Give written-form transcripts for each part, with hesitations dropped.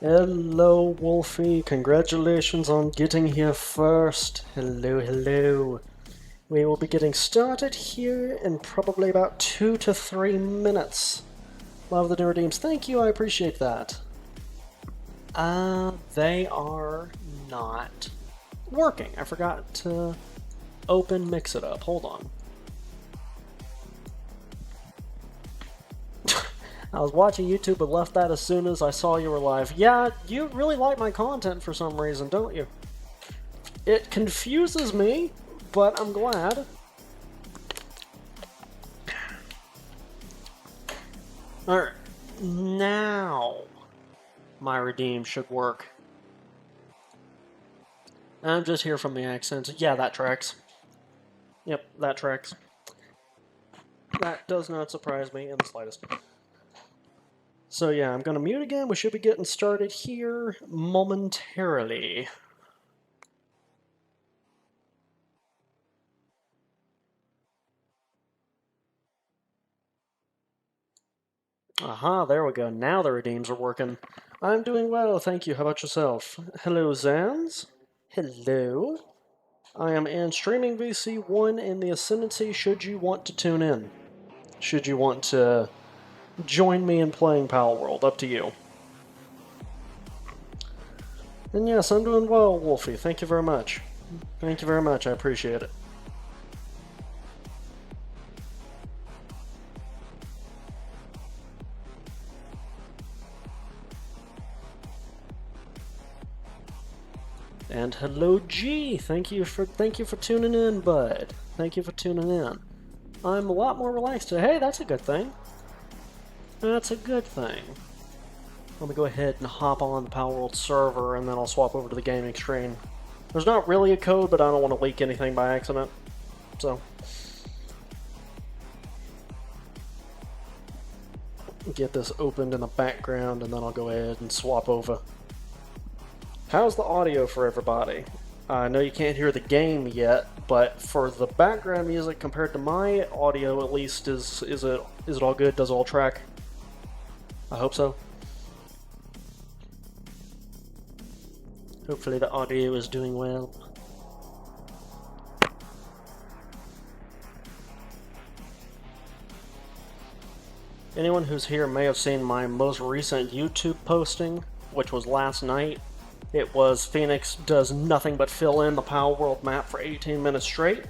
Hello, Wolfie. Congratulations on getting here first. Hello, hello. We will be getting started here in probably about 2 to 3 minutes. Love the new redeems. Thank you, I appreciate that. They are not working. I forgot to open Mix It Up. Hold on. I was watching YouTube but left that as soon as I saw you were live. Yeah, you really like my content for some reason, don't you? It confuses me, but I'm glad. Alright, now my redeem should work. I'm just here from the accents. Yeah, that tracks. Yep, that tracks. That does not surprise me in the slightest. So yeah, I'm gonna mute again. We should be getting started here momentarily. Aha, there we go. Now the redeems are working. I'm doing well, thank you. How about yourself? Hello, Zans. Hello. I am in Streaming VC1 in the Ascendancy should you want to tune in. Should you want to join me in playing Palworld, up to you. And yes, I'm doing well, Wolfie. Thank you very much. Thank you very much, I appreciate it. And hello, G. Thank you for tuning in, bud. Thank you for tuning in. I'm a lot more relaxed today. Hey, that's a good thing. That's a good thing. Let me go ahead and hop on the Palworld server, and then I'll swap over to the gaming screen. There's not really a code, but I don't want to leak anything by accident. So, get this opened in the background, and then I'll go ahead and swap over. How's the audio for everybody? I know you can't hear the game yet, but for the background music compared to my audio, at least, is it all good? Does it all track? I hope so. Hopefully the audio is doing well. Anyone who's here may have seen my most recent YouTube posting, which was last night. It was Phoenix does nothing but fill in the Palworld map for 18 minutes straight.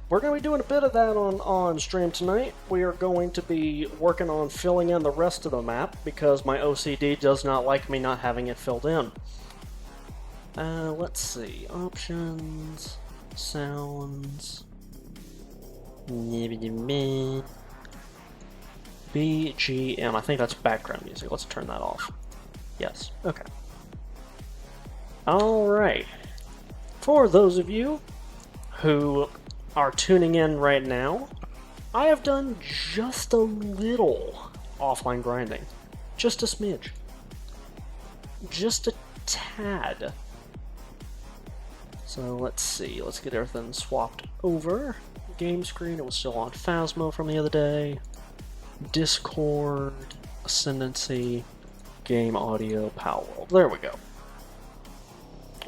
We're going to be doing a bit of that on stream tonight. We are going to be working on filling in the rest of the map because my OCD does not like me not having it filled in. Let's see. Options. Sounds. BGM. I think that's background music. Let's turn that off. Yes. Okay. Alright. For those of you who are tuning in right now, I have done just a little offline grinding. Just a smidge. Just a tad. So let's see, let's get everything swapped over. Game screen, it was still on Phasmo from the other day. Discord, Ascendancy, game audio, Palworld. There we go.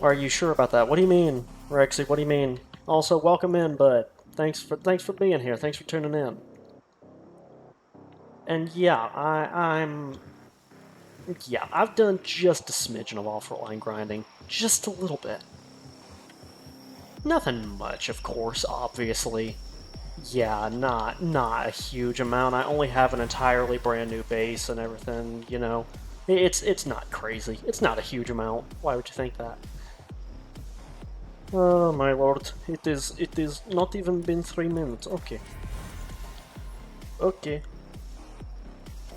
Are you sure about that? What do you mean, Rexy? What do you mean? Also, welcome in, bud. Thanks for being here. Thanks for tuning in. And yeah, I've done just a smidgen of offline grinding. Just a little bit. Nothing much, of course, obviously. Yeah, not a huge amount. I only have an entirely brand new base and everything, you know. It's not crazy. It's not a huge amount. Why would you think that? Oh my lord, it is not even been 3 minutes. Okay. Okay.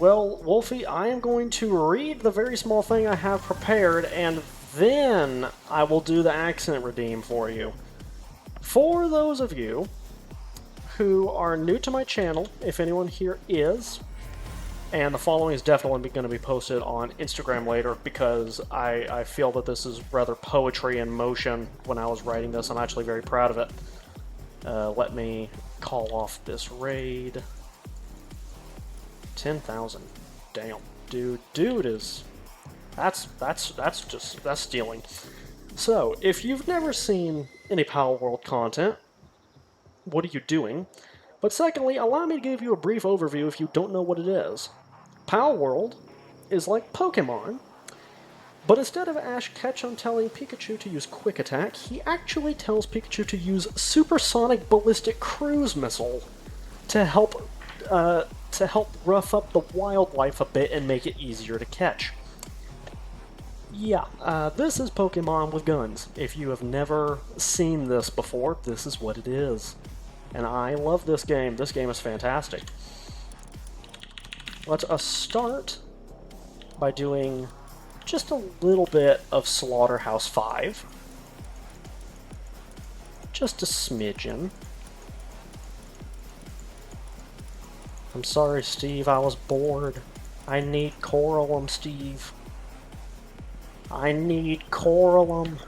Well, Wolfie, I am going to read the very small thing I have prepared, and then I will do the accent redeem for you. For those of you who are new to my channel, if anyone here is, and the following is definitely going to be posted on Instagram later because I feel that this is rather poetry in motion when I was writing this. I'm actually very proud of it. Let me call off this raid. 10,000. Damn. Dude is That's stealing. So, if you've never seen any Palworld content, what are you doing? But secondly, allow me to give you a brief overview if you don't know what it is. Palworld is like Pokemon, but instead of Ash Ketchum telling Pikachu to use Quick Attack, he actually tells Pikachu to use Supersonic Ballistic Cruise Missile to help rough up the wildlife a bit and make it easier to catch. Yeah, this is Pokemon with guns. If you have never seen this before, this is what it is. And I love this game. This game is fantastic. Let's start by doing just a little bit of Slaughterhouse 5. Just a smidgen. I'm sorry, Steve, I was bored. I need Coralum, Steve. I need Coralum.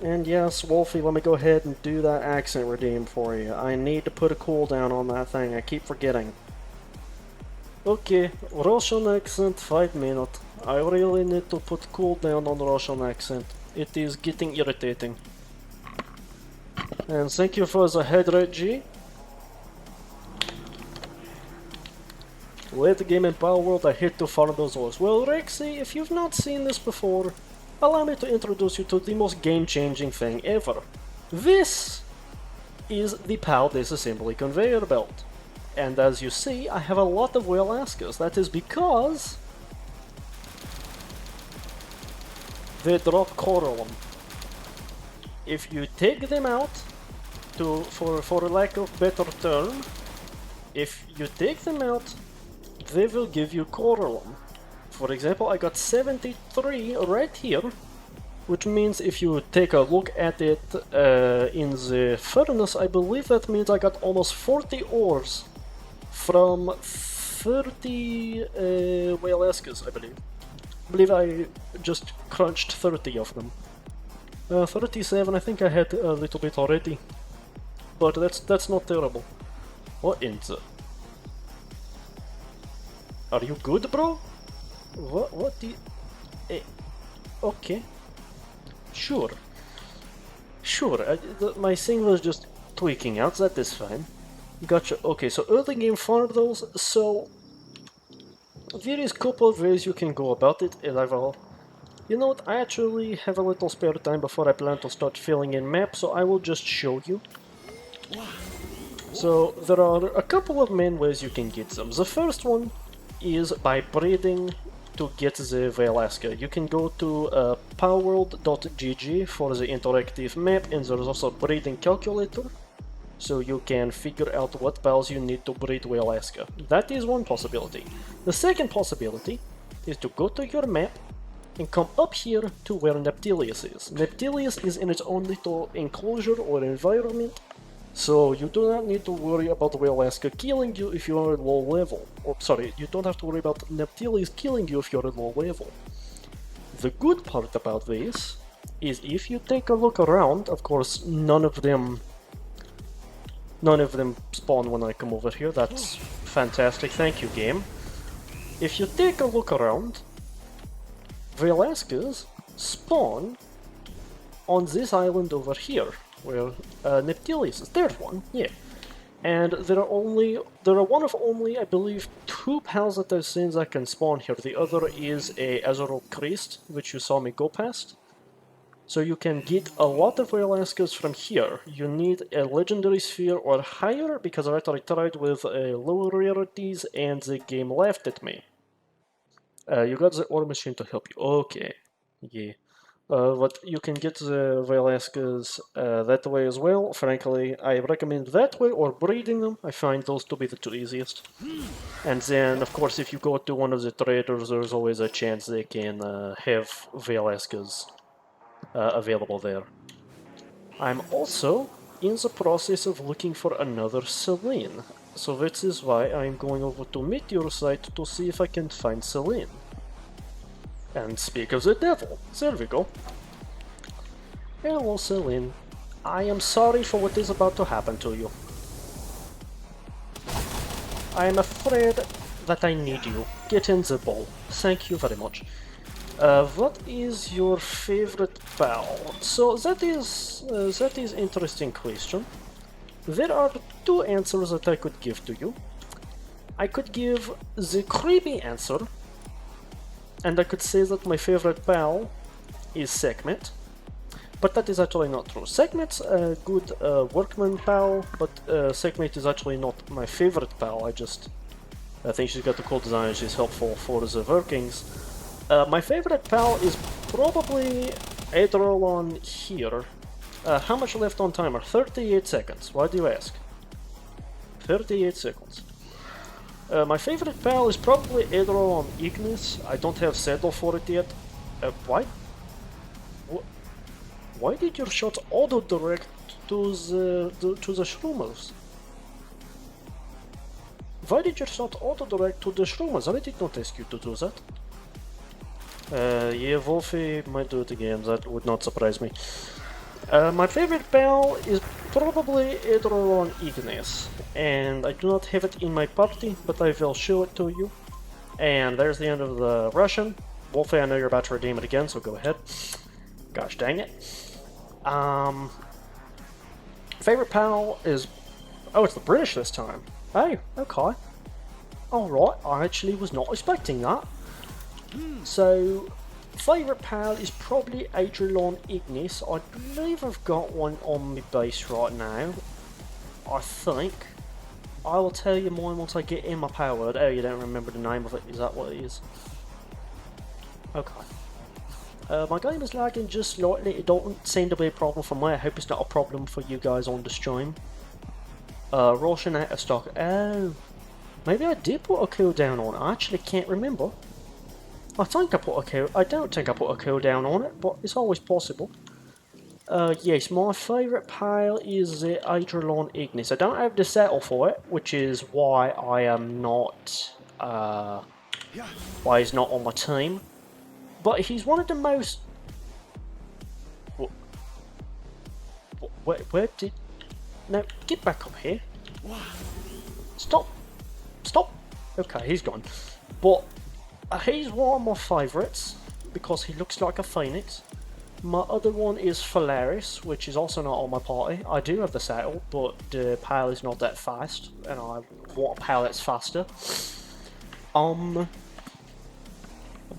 And yes, Wolfie, let me go ahead and do that accent redeem for you. I need to put a cooldown on that thing, I keep forgetting. Okay, Russian accent 5 minutes. I really need to put cooldown on Russian accent. It is getting irritating. And thank you for the head rate, G. Late game in Palworld, I hate to farm those walls. Well, Rexy, if you've not seen this before, allow me to introduce you to the most game-changing thing ever. This is the PAL disassembly conveyor belt. And as you see, I have a lot of Wheelaskas. That is because they drop Coralum. If you take them out, for lack of better term, if you take them out, they will give you Coralum. For example, I got 73 right here, which means if you take a look at it in the furnace, I believe that means I got almost 40 ores from 30 Wheelaskas, I believe. I believe I just crunched 30 of them. 37, I think I had a little bit already, but that's not terrible. What in the... Are you good, bro? What do you... okay. Sure. My thing was just tweaking out, that is fine. Gotcha. Okay, so early game farm those, so... There is a couple of ways you can go about it, and I will... You know what, I actually have a little spare time before I plan to start filling in maps, so I will just show you. So, there are a couple of main ways you can get them. The first one is by breeding to get the Wheelaska. You can go to palworld.gg for the interactive map, and there's also a breeding calculator, so you can figure out what pals you need to breed Wheelaska. That is one possibility. The second possibility is to go to your map and come up here to where Neptilius is. Neptilius is in its own little enclosure or environment, so you do not need to worry about Wheelaska killing you if you are at low level. Or sorry, you don't have to worry about Neptilius killing you if you're at low level. The good part about this is if you take a look around, of course none of them spawn when I come over here, that's fantastic, thank you game. If you take a look around, Wheelaskas spawn on this island over here, where Neptilius is. There's one, yeah. And there are one of only, I believe, 2 pals that I've seen that can spawn here. The other is a Azuro Christ, which you saw me go past. So you can get a lot of Wheelaskas from here. You need a Legendary Sphere or higher, because I already tried with lower rarities and the game laughed at me. You got the ore machine to help you. Okay, yeah. But you can get the Wheelaskas that way as well. Frankly, I recommend that way or breeding them. I find those to be the 2 easiest. And then, of course, if you go to one of the traders, there's always a chance they can have Wheelaskas available there. I'm also in the process of looking for another Selene. So that is why I'm going over to Meteor site to see if I can find Selene. And speak of the devil, there we go. Hello Selene, I am sorry for what is about to happen to you. I am afraid that I need you. Get in the bowl. Thank you very much. What is your favorite pal? So that is interesting question. There are two answers that I could give to you. I could give the creepy answer, and I could say that my favorite pal is Sekhmet, but that is actually not true. Sekhmet's a good workman pal, but Sekhmet is actually not my favorite pal. I think she's got a cool design and she's helpful for the workings. My favorite pal is probably Adrolon here. How much left on timer? 38 seconds. Why do you ask? 38 seconds. My favorite pal is probably Adrolon Ignis. I don't have saddle for it yet. Why? Why did your shot auto-direct to the Shroomers? Why did your shot auto-direct to the Shroomers? I did not ask you to do that. Yeah, Wolfie might do it again, that would not surprise me. My favorite pal is probably Adrolon Ignis, and I do not have it in my party, but I will show it to you. And there's the end of the Russian. Wolfie, I know you're about to redeem it again, so go ahead. Gosh dang it. Favorite pal is... Oh, it's the British this time. Oh, okay. Alright, I actually was not expecting that. So, favourite pal is probably Adrolon Ignis. I believe I've got one on my base right now. I think. I will tell you mine once I get in my Palworld. Oh, you don't remember the name of it, is that what it is? Okay. My game is lagging just slightly. It don't seem to be a problem for me. I hope it's not a problem for you guys on the stream. Russian out of stock. Oh. Maybe I did put a cooldown on it. I actually can't remember. I think I put a cooldown. I don't think I put a cooldown on it, but it's always possible. Yes, my favourite pal is the Adrolon Ignis. I don't have the settle for it, which is why I am not, why he's not on my team. But he's one of the most... Where did... No, get back up here. Stop. Stop. Okay, he's gone. But he's one of my favourites because he looks like a phoenix. My other one is Phalaris, which is also not on my party. I do have the saddle, but the pal is not that fast, and I want a pal that's faster.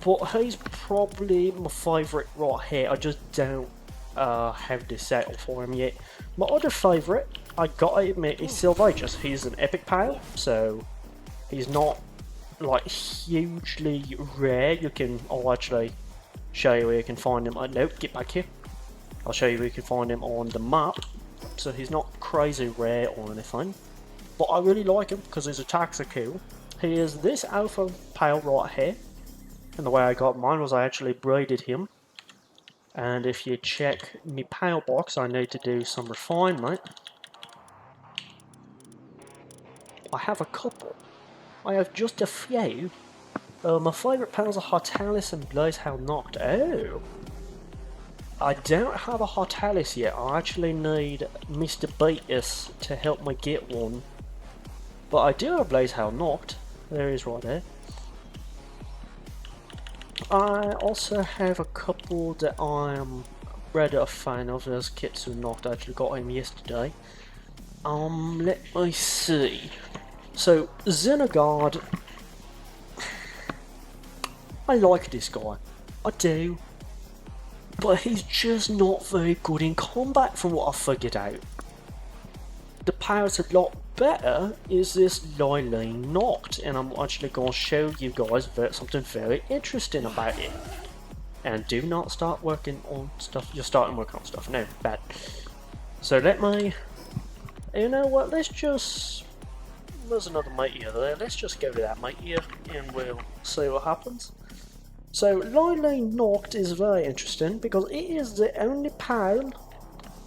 But he's probably my favourite right here. I just don't have the saddle for him yet. My other favourite, I gotta admit, is Sylvagus. He's an epic pal, so he's not like hugely rare. I'll actually show you where you can find him. Nope, get back here. I'll show you where you can find him on the map. So he's not crazy rare or anything, but I really like him because his attacks are cool. He is this alpha pal right here, and the way I got mine was I actually braided him. And if you check my pal box, I need to do some refinement. I have a couple. I have just a few. My favourite pals are Hortalis and Blazehound Noct. Oh! I don't have a Hortalis yet. I actually need Mr. Beatus to help me get one. But I do have Blazehound Noct. There he is right there. I also have a couple that I am rather a fan of. There's Kitsu Noct. I actually got him yesterday. Let me see. So, Xenogard. I like this guy. I do. But he's just not very good in combat from what I figured out. The power's a lot better is this Lylene Noct, and I'm actually going to show you guys something very interesting about it. And do not start working on stuff. You're starting working on stuff. No, bad. So let me... You know what, let's just... There's another meteor there. Let's just go to that meteor and we'll see what happens. So, Lylene Noct is very interesting because it is the only pal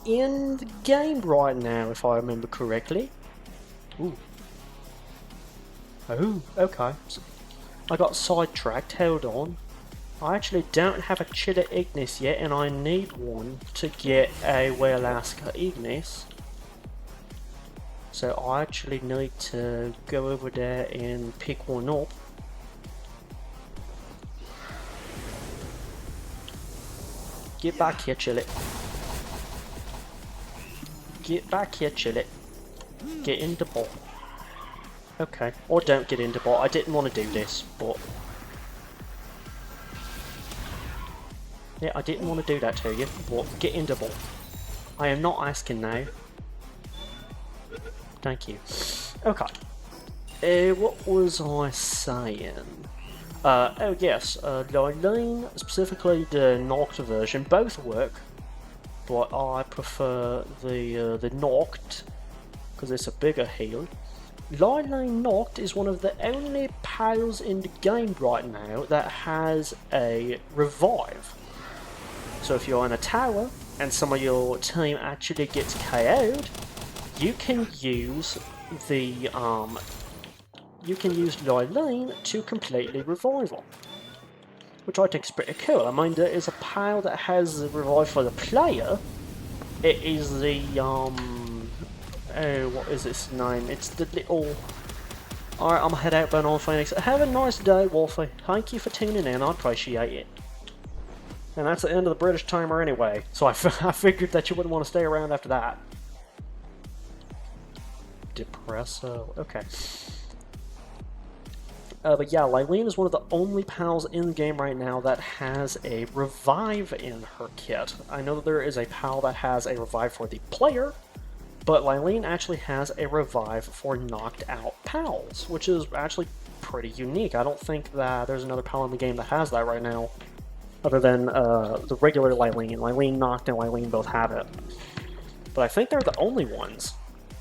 in the game right now, if I remember correctly. Ooh. Oh, okay. So, I got sidetracked, hold on. I actually don't have a Chilla Ignis yet, and I need one to get a Weyalaska Ignis. So I actually need to go over there and pick one up. Get back here, Chillet. Get back here, Chillet. Get in the ball. Okay. Or don't get in the ball. I didn't want to do this, but... yeah, I didn't want to do that to you, but get in the ball. I am not asking now. Thank you. Okay. What was I saying? Oh yes, Lylene, specifically the Noct version, both work, but I prefer the Noct, because it's a bigger heal. Lylene Noct is one of the only pals in the game right now that has a revive. So if you're in a tower, and some of your team actually gets KO'd, you can use the, you can use Lylene to completely revive them, which I think is pretty cool. I mean, there is a pile that has the revive for the player. It is the, oh, what is its name? It's the little... Alright, I'm gonna head out, Burn on Phoenix. Have a nice day, Wolfie. Thank you for tuning in, I appreciate it. And that's the end of the British timer anyway, so I figured that you wouldn't want to stay around after that. Depresso, okay. But yeah, Lylene is one of the only pals in the game right now that has a revive in her kit. I know that there is a pal that has a revive for the player, but Lylene actually has a revive for knocked out pals, which is actually pretty unique. I don't think that there's another pal in the game that has that right now, other than the regular Lylene. Lylene Noct and Lylene both have it. But I think they're the only ones,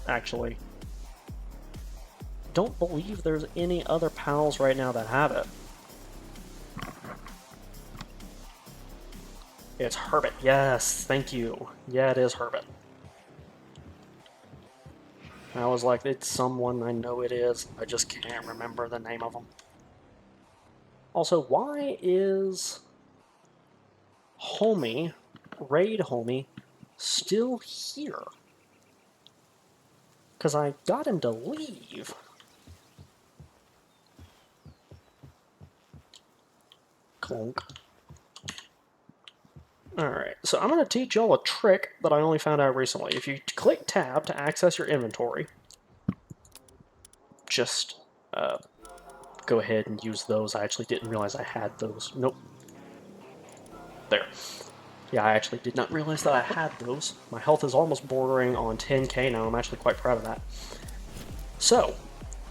actually. Don't believe there's any other pals right now that have it. It's Herbert. Yes, thank you. Yeah, it is Herbert. I was like, it's someone, I know it is. I just can't remember the name of them. Also, why is Homie, Raid Homie, still here? Because I got him to leave. Clunk. Alright, so I'm going to teach y'all a trick that I only found out recently. If you click tab to access your inventory, just go ahead and use those. I actually didn't realize I had those. Nope. There. Yeah, I actually did not realize that I had those. My health is almost bordering on 10k now. I'm actually quite proud of that. So,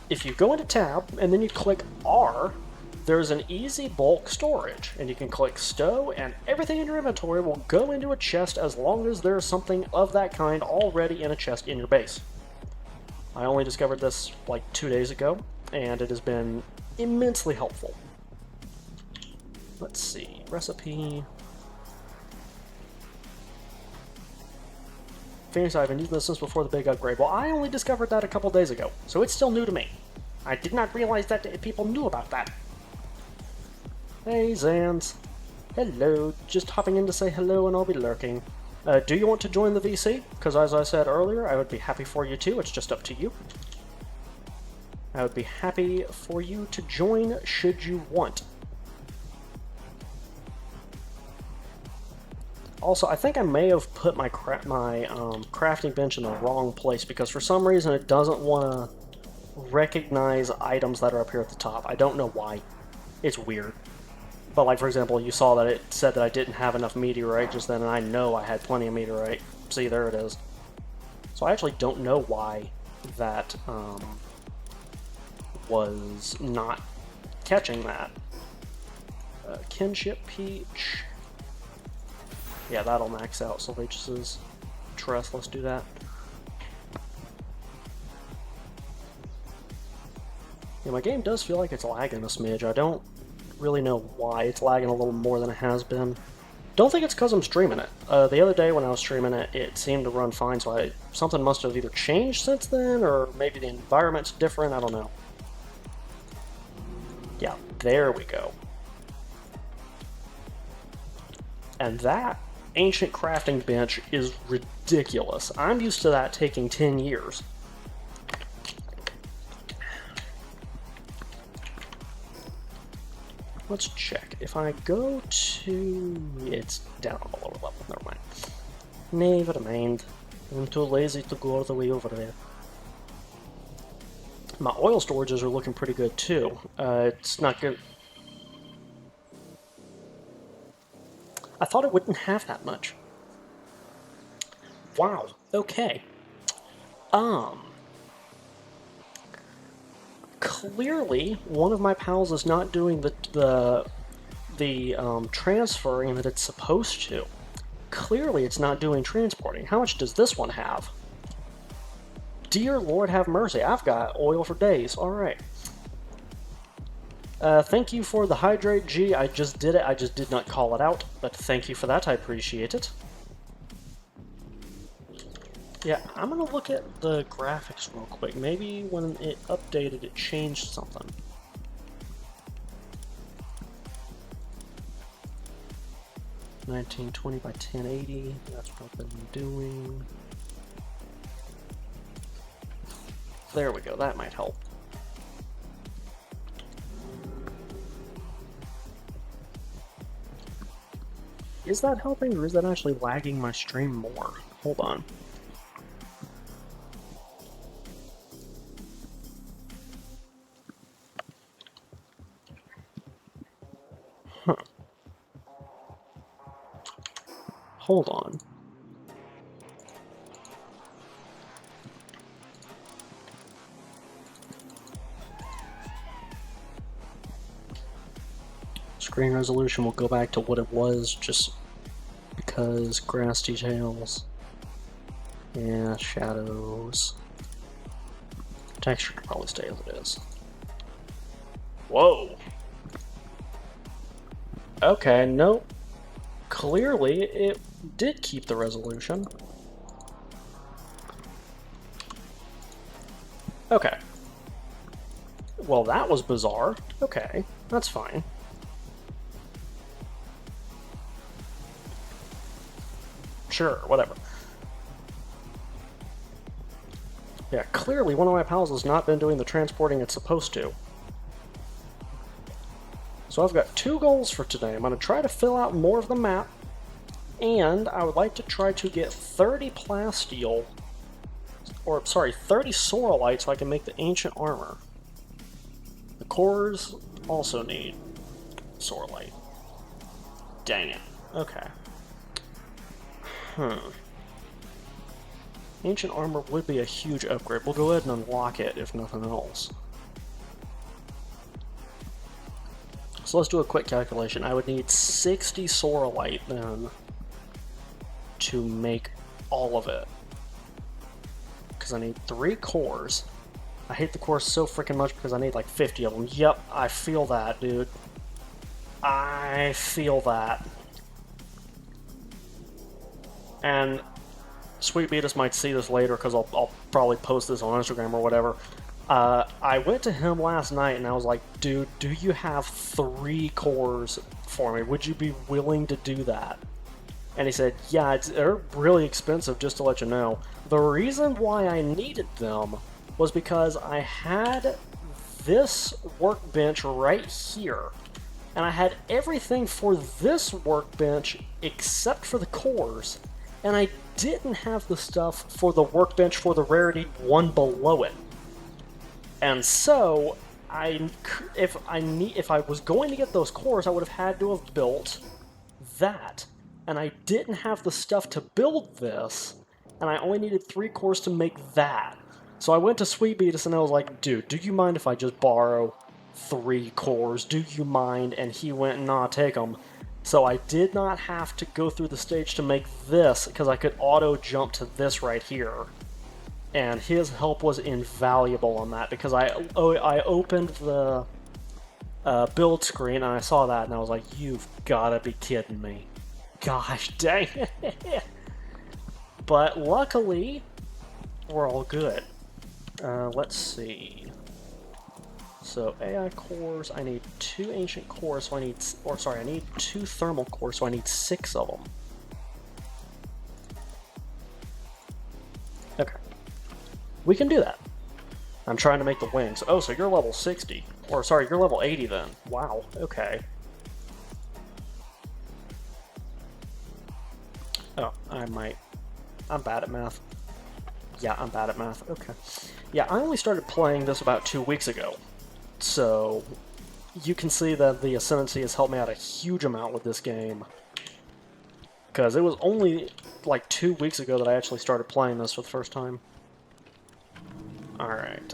if you go into tab, and then you click R, there's an easy bulk storage, and you can click stow, and everything in your inventory will go into a chest as long as there's something of that kind already in a chest in your base. I only discovered this like 2 days ago, and it has been immensely helpful. Let's see, recipe. Phoenix, I've been using this since before the big upgrade. Well, I only discovered that a couple days ago, so it's still new to me. I did not realize that people knew about that. Hey, Zans. Hello. Just hopping in to say hello and I'll be lurking. Do you want to join the VC? Because as I said earlier, I would be happy for you to. It's just up to you. I would be happy for you to join should you want. Also, I think I may have put my crafting bench in the wrong place because for some reason it doesn't want to recognize items that are up here at the top. I don't know why. It's weird. But like, for example, you saw that it said that I didn't have enough meteorite just then, and I know I had plenty of meteorite. See, there it is. So I actually don't know why that was not catching that. Kinship Peach. Yeah, that'll max out Sylvage's Trust. Let's do that. Yeah, my game does feel like it's lagging a smidge. I don't really know why it's lagging a little more than it has been. Don't think it's because I'm streaming it. The other day when I was streaming it, it seemed to run fine, so something must have either changed since then, or maybe the environment's different, I don't know. Yeah, there we go. And that ancient crafting bench is ridiculous. I'm used to that taking 10 years. let's check. If I go to... it's down on the lower level, never mind. Never mind. I'm too lazy to go all the way over there. My oil storages are looking pretty good too. It's not good. I thought it wouldn't have that much. Wow, okay. Clearly, one of my pals is not doing the transferring that it's supposed to. Clearly, it's not doing transporting. How much does this one have? Dear Lord have mercy, I've got oil for days. Alright. Thank you for the hydrate, G. I just did it. I just did not call it out. But thank you for that. I appreciate it. Yeah, I'm going to look at the graphics real quick. Maybe when it updated, it changed something. $1920 by 1080. That's what I've been doing. There we go. That might help. Is that helping, or is that actually lagging my stream more? Hold on. Huh. Hold on. Screen resolution will go back to what it was just because grass details. Yeah, shadows. Texture can probably stay as it is. Whoa! Okay, nope. Clearly, it did keep the resolution. Okay. Well, that was bizarre. Okay, that's fine. Sure, whatever. Yeah, clearly one of my pals has not been doing the transporting it's supposed to. So I've got 2 goals for today. I'm going to try to fill out more of the map, and I would like to try to get 30 plasteel, or sorry, 30 sorrelite so I can make the ancient armor. The cores also need sorrelite. Dang it. Okay. Ancient armor would be a huge upgrade. We'll go ahead and unlock it, if nothing else. So let's do a quick calculation. I would need 60 sorrelite then to make all of it. Because I need 3 cores. I hate the cores so freaking much because I need like 50 of them. Yep, I feel that, dude. I feel that. And Sweet Beatus might see this later because I'll probably post this on Instagram or whatever. I went to him last night and I was like, dude, do you have 3 cores for me? Would you be willing to do that? And he said, yeah, they're really expensive, just to let you know. The reason why I needed them was because I had this workbench right here. And I had everything for this workbench except for the cores. And I didn't have the stuff for the workbench for the rarity one below it. And so, if I was going to get those cores, I would have had to have built that. And I didn't have the stuff to build this, and I only needed 3 cores to make that. So I went to Sweet Beatus and I was like, dude, do you mind if I just borrow 3 cores? Do you mind? And he went, nah, take them. So I did not have to go through the stage to make this, because I could auto jump to this right here. And his help was invaluable on that, because I opened the build screen and I saw that and I was like, you've gotta be kidding me. Gosh dang it. But luckily, we're all good. Let's see. So AI cores, I need 2 ancient cores, so I need, I need 2 thermal cores, so I need 6 of them. Okay. We can do that. I'm trying to make the wings. Oh, so you're level 60. Or, sorry, you're level 80 then. Wow, okay. I might. I'm bad at math. Yeah, I'm bad at math. Okay. Yeah, I only started playing this about 2 weeks ago. So, you can see that the Ascendancy has helped me out a huge amount with this game. Because it was only like 2 weeks ago that I actually started playing this for the first time. Alright.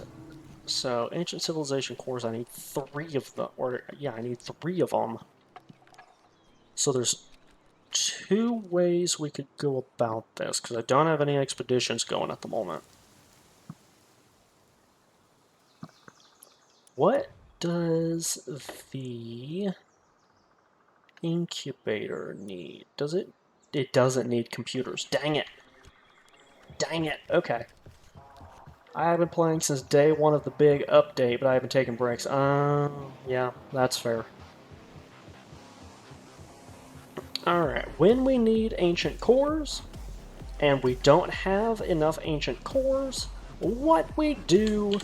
So, Ancient Civilization cores, I need 3 of them. Or, yeah, I need 3 of them. So there's 2 ways we could go about this, because I don't have any expeditions going at the moment. What does the incubator need? Does it? It doesn't need computers. Dang it. Dang it. Okay. I've been playing since day 1 of the big update, but I haven't taken breaks. Yeah, that's fair. Alright, when we need ancient cores, and we don't have enough ancient cores, what we do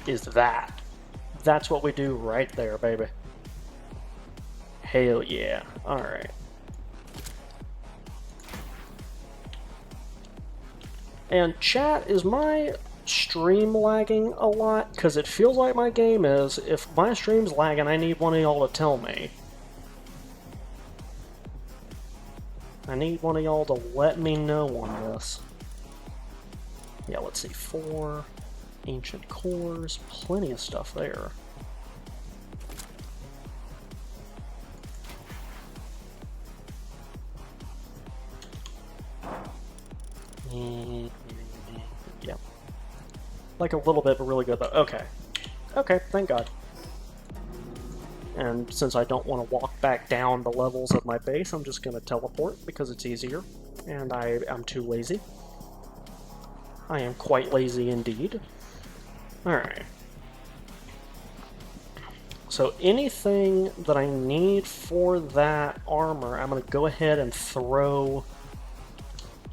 is that. That's what we do right there, baby. Hell yeah. Alright. And chat, is my stream lagging a lot? Because it feels like my game is. If my stream's lagging, I need one of y'all to tell me. I need one of y'all to let me know on this. Yeah, let's see. 4 ancient cores. Plenty of stuff there. Yeah. Like a little bit, but really good though. Okay. Okay, thank God. And since I don't want to walk back down the levels of my base, I'm just going to teleport because it's easier. And I'm too lazy. I am quite lazy indeed. Alright. So anything that I need for that armor, I'm going to go ahead and throw...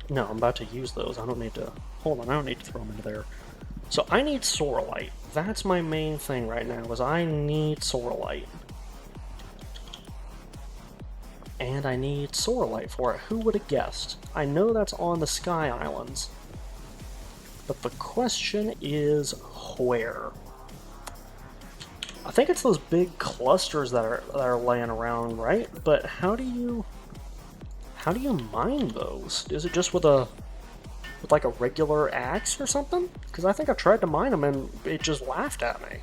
No, I'm about to use those. I don't need to... Hold on, I don't need to throw them into there. So I need Sorolite. That's my main thing right now, is I need Sorolite. And I need Sorolite for it. Who would have guessed? I know that's on the Sky Islands. But the question is, where? I think it's those big clusters that are laying around, right? But how do you mine those? Is it just with like a regular axe or something? Because I think I tried to mine them and it just laughed at me.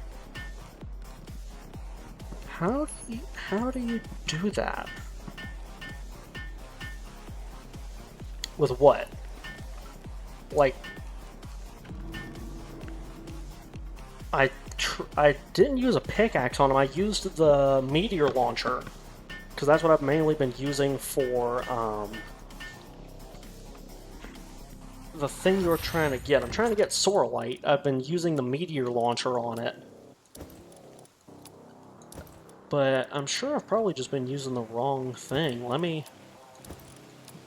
How do you do that? With what? Like, I didn't use a pickaxe on them. I used the meteor launcher because that's what I've mainly been using for the thing you're trying to get. I'm trying to get Sorolite. I've been using the meteor launcher on it. But I'm sure I've probably just been using the wrong thing. Let me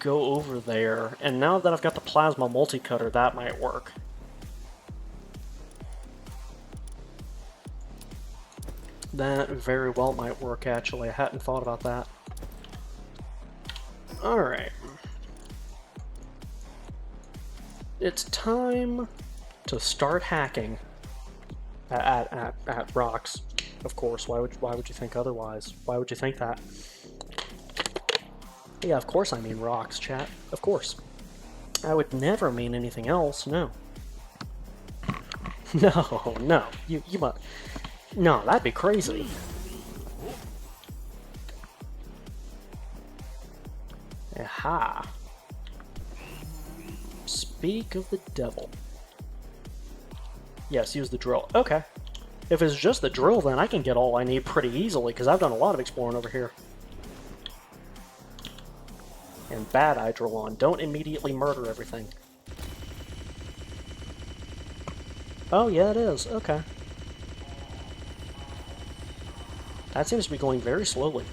go over there. And now that I've got the plasma multi-cutter, that might work. That very well might work, actually. I hadn't thought about that. Alright. It's time to start hacking at rocks. Of course, why would you think otherwise? Why would you think that? Yeah, of course I mean rocks, chat. Of course. I would never mean anything else, no. No, you must... No, that'd be crazy. Aha. Speak of the devil. Yes, use the drill. Okay. If it's just the drill, then I can get all I need pretty easily, because I've done a lot of exploring over here. And bad Eidrolon, don't immediately murder everything. Oh, yeah, it is. Okay. That seems to be going very slowly.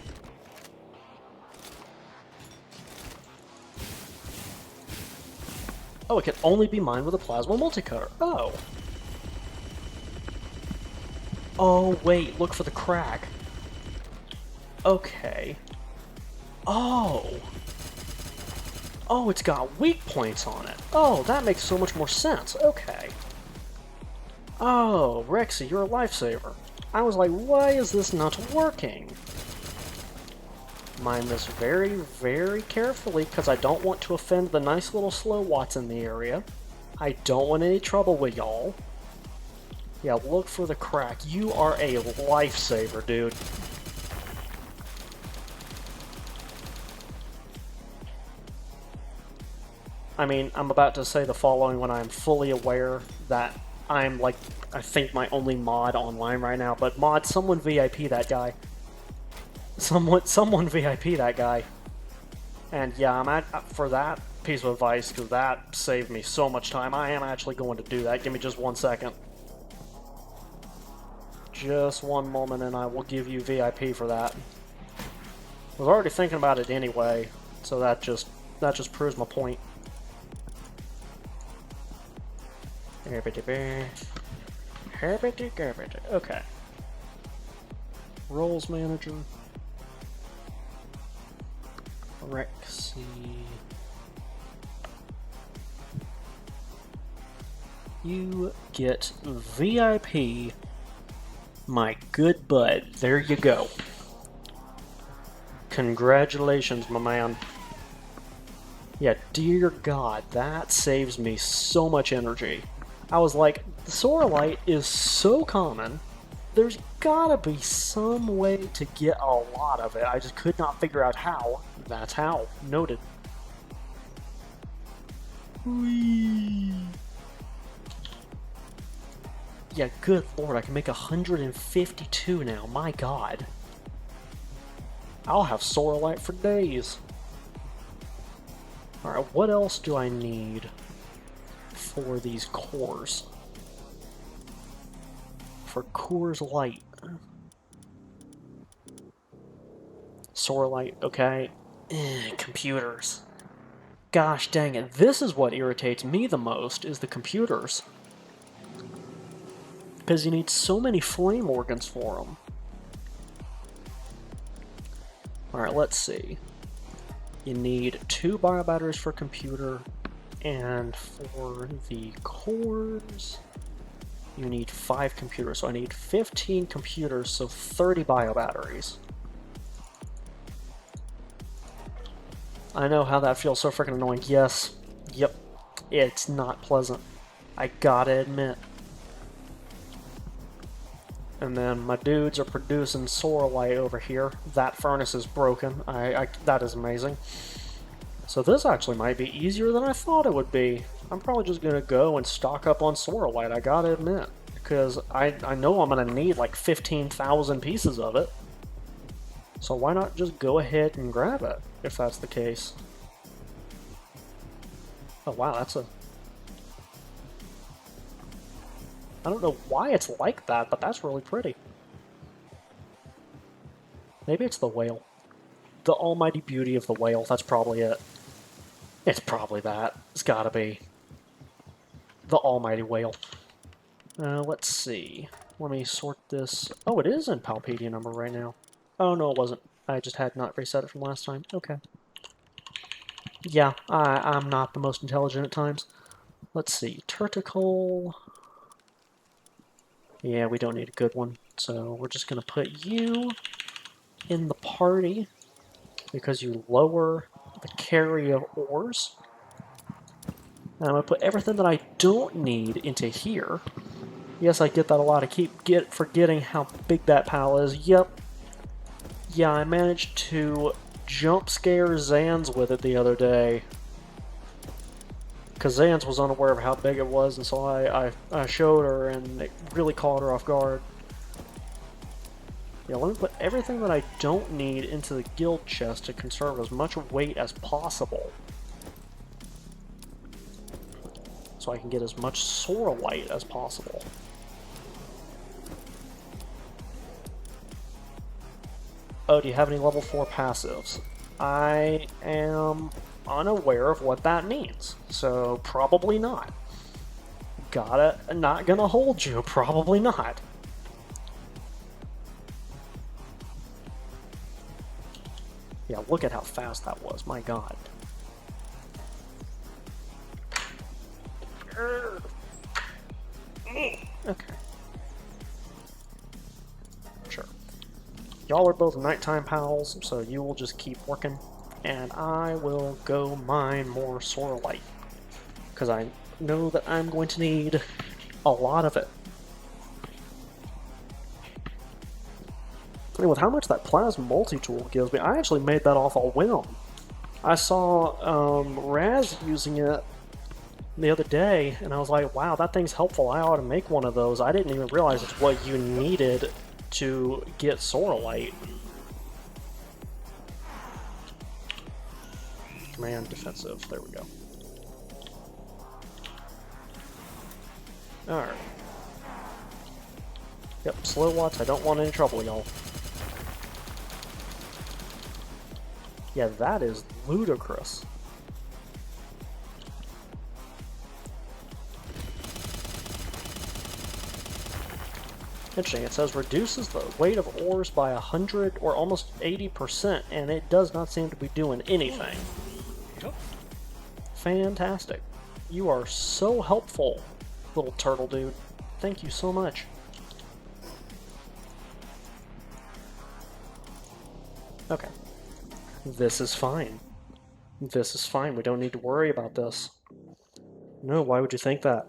Oh, it can only be mined with a plasma multicutter. Oh. Oh, wait, look for the crack. Okay. Oh. Oh, it's got weak points on it. Oh, that makes so much more sense. Okay. Oh, Rexy, you're a lifesaver. I was like, why is this not working? Mind this very, very carefully, because I don't want to offend the nice little slow Watts in the area. I don't want any trouble with y'all. Yeah, look for the crack. You are a lifesaver, dude. I mean, I'm about to say the following when I'm fully aware that I'm, like, I think my only mod online right now, but mod, someone VIP that guy. Someone VIP that guy. And yeah, I'm for that piece of advice, because that saved me so much time. I am actually going to do that. Give me just 1 second. Just one moment and I will give you VIP for that. I was already thinking about it anyway, so that just proves my point. Okay. Roles manager. Rexy. You get VIP, my good bud. There you go. Congratulations, my man. Yeah, dear God, that saves me so much energy. I was like, the Sorelite is so common, there's gotta be some way to get a lot of it. I just could not figure out how. That's how. Noted. Whee. Yeah, good lord, I can make 152 now. My God. I'll have Sorelite for days. Alright, what else do I need for these cores? For Coors Light. Sorelite, okay. Computers. Gosh dang it, this is what irritates me the most, is the computers. Because you need so many flame organs for them. Alright, let's see. You need 2 biobatteries for computer, and for the cores, you need 5 computers. So I need 15 computers, so 30 biobatteries. I know how that feels so freaking annoying. Yes. Yep. It's not pleasant. I gotta admit. And then my dudes are producing Sorelite over here. That furnace is broken. That is amazing. So this actually might be easier than I thought it would be. I'm probably just gonna go and stock up on Sorelite, I gotta admit. Because I know I'm gonna need like 15,000 pieces of it. So why not just go ahead and grab it, if that's the case. Oh wow, that's a... I don't know why it's like that, but that's really pretty. Maybe it's the whale. The almighty beauty of the whale, that's probably it. It's probably that. It's gotta be. The almighty whale. Let's see. Let me sort this. Oh, it is in Palpedia number right now. Oh, no, it wasn't. I just had not reset it from last time. Okay. Yeah, I'm not the most intelligent at times. Let's see. Turticle. Yeah, we don't need a good one. So we're just going to put you in the party because you lower the carry of ores. And I'm going to put everything that I don't need into here. Yes, I get that a lot. I keep forgetting how big that pile is. Yep. Yeah, I managed to jump scare Zans with it the other day. Because Zans was unaware of how big it was, and so I showed her, and it really caught her off guard. Yeah, let me put everything that I don't need into the guild chest to conserve as much weight as possible. So I can get as much Sorelite as possible. Oh, do you have any level 4 passives? I am unaware of what that means, so probably not. Not gonna hold you, probably not. Yeah, look at how fast that was, my god. Okay. Sure. Y'all are both nighttime pals, so you will just keep working, and I will go mine more sorrelite, because I know that I'm going to need a lot of it. And with how much that plasma multi-tool gives me, I actually made that off a whim. I saw Raz using it the other day, and I was like, wow, that thing's helpful. I ought to make one of those. I didn't even realize it's what you needed to get sorrelite. Command defensive. There we go. Alright. Yep, slow watts. I don't want any trouble, y'all. Yeah, that is ludicrous. Interesting, it says reduces the weight of ores by 100 or almost 80%, and it does not seem to be doing anything. Fantastic. You are so helpful, little turtle dude. Thank you so much. Okay. This is fine. This is fine. We don't need to worry about this. No, why would you think that?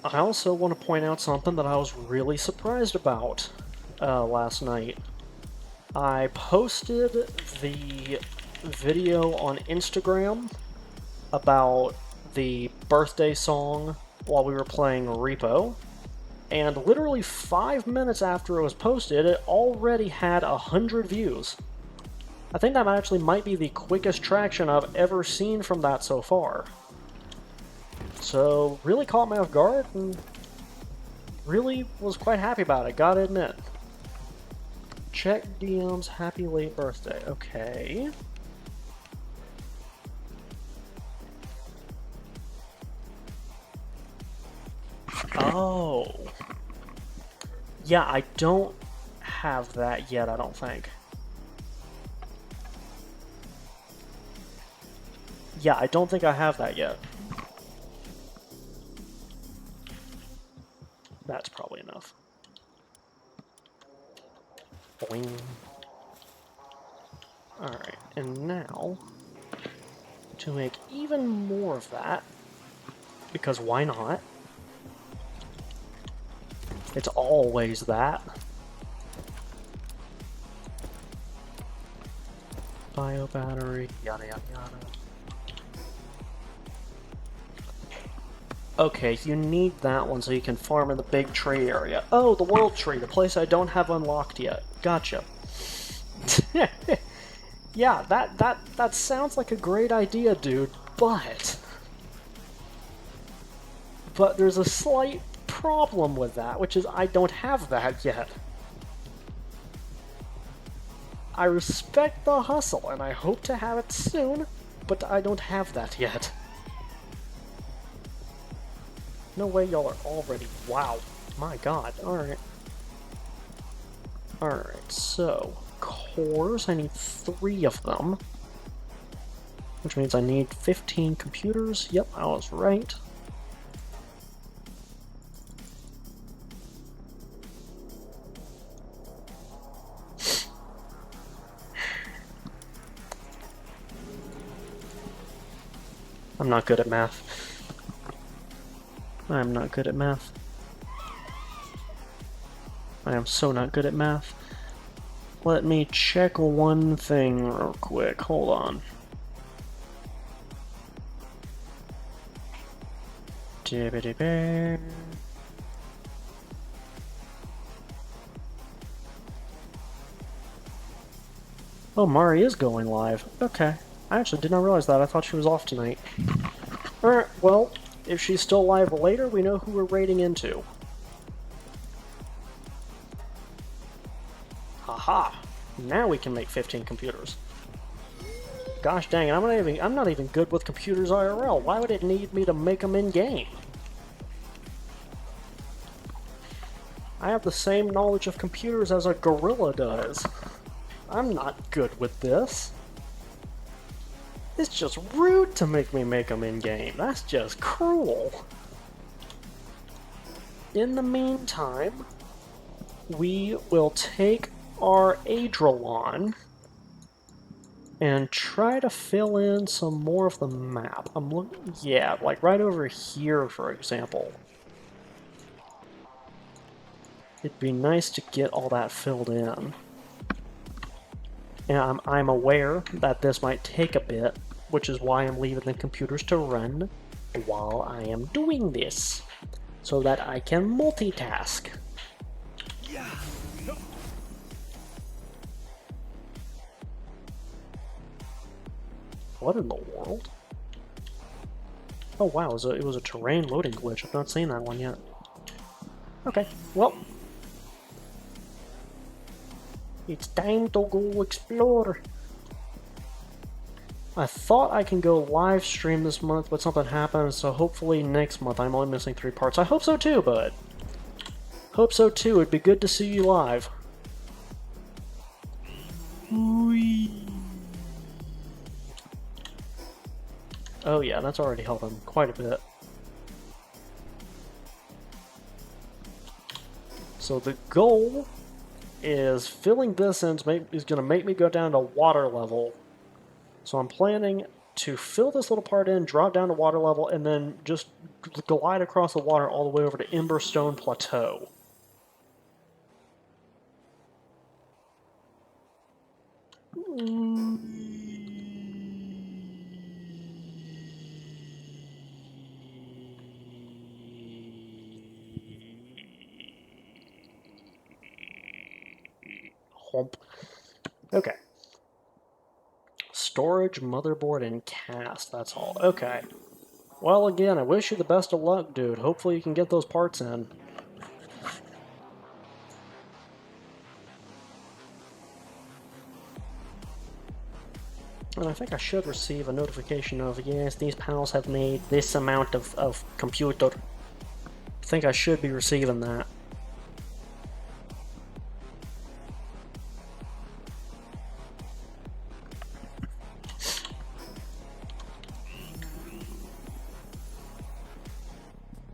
I also want to point out something that I was really surprised about last night. I posted the video on Instagram about the birthday song while we were playing Repo, and literally 5 minutes after it was posted, it already had 100 views. I think that actually might be the quickest traction I've ever seen from that so far. So, really caught me off guard, and really was quite happy about it, gotta admit. Check DM's happy late birthday. Okay. Oh. Yeah, I don't have that yet, I don't think. Yeah, I don't think I have that yet. That's probably enough. Boing. Alright, and now, to make even more of that, because why not? It's always that. Bio battery, yada yada yada. Okay, you need that one so you can farm in the big tree area. Oh, the world tree, the place I don't have unlocked yet. Gotcha. Yeah, that sounds like a great idea, dude, but there's a slight problem with that, which is I don't have that yet. I respect the hustle, and I hope to have it soon, but I don't have that yet. No way y'all are already... Wow. My god. Alright. Alright, so... cores, I need 3 of them. Which means I need 15 computers. Yep, I was right. I'm not good at math. I'm not good at math. I am so not good at math. Let me check one thing real quick. Hold on. Oh, Mari is going live. Okay. I actually did not realize that. I thought she was off tonight. Alright, well, if she's still live later, we know who we're raiding into. Haha! Now we can make 15 computers. Gosh dang it, I'm not even good with computers IRL. Why would it need me to make them in-game? I have the same knowledge of computers as a gorilla does. I'm not good with this. It's just rude to make me make them in-game. That's just cruel. In the meantime, we will take our Adrelon and try to fill in some more of the map. I'm looking, yeah, like right over here, for example. It'd be nice to get all that filled in. And I'm aware that this might take a bit, which is why I'm leaving the computers to run while I am doing this, so that I can multitask. What in the world? Oh wow, it was a terrain loading glitch. I've not seen that one yet. Okay, well. It's time to go explore. I thought I can go live stream this month, but something happened, so hopefully next month. I'm only missing 3 parts. I hope so too, bud. Hope so too. It'd be good to see you live. Whee. Oh yeah, that's already helping quite a bit. So the goal is filling this in is going to make me go down to water level. So I'm planning to fill this little part in, drop down to water level, and then just glide across the water all the way over to Emberstone Plateau. Okay. Storage, motherboard, and cast. That's all. Okay. Well, again, I wish you the best of luck, dude. Hopefully you can get those parts in. And I think I should receive a notification of, yes, these pals have made this amount of computer. I think I should be receiving that.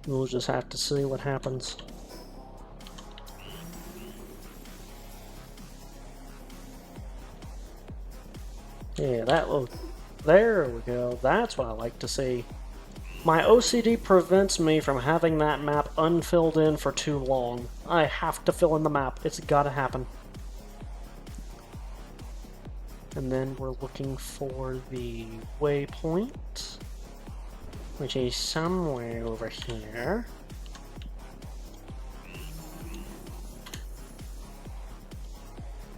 We'll just have to see what happens. Yeah, there we go. That's what I like to see. My OCD prevents me from having that map unfilled in for too long. I have to fill in the map. It's gotta happen. And then we're looking for the waypoint, which is somewhere over here.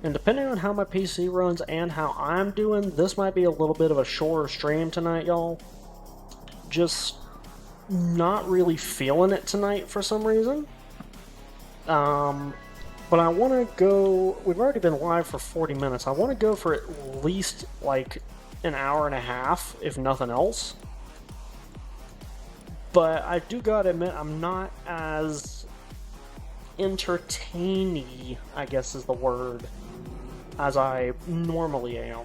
And depending on how my PC runs and how I'm doing, this might be a little bit of a shorter stream tonight, y'all. Just not really feeling it tonight for some reason. But I want to go, we've already been live for 40 minutes. I want to go for at least like an hour and a half, if nothing else. But I do gotta admit, I'm not as entertaining, I guess is the word, as I normally am.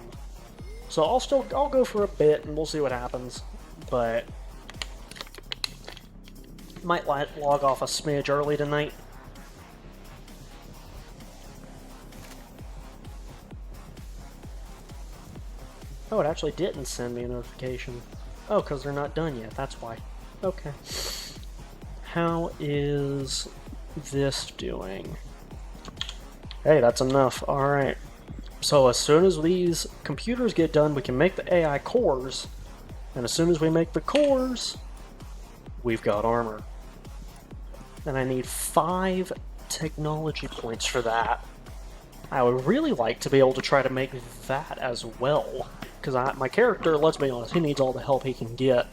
So I'll go for a bit and we'll see what happens. But might log off a smidge early tonight. Oh, it actually didn't send me a notification. Oh, because they're not done yet, that's why. Okay. How is this doing? Hey, that's enough. Alright. So as soon as these computers get done, we can make the AI cores. And as soon as we make the cores, we've got armor. And I need 5 technology points for that. I would really like to be able to try to make that as well. Because my character, let's be honest, he needs all the help he can get.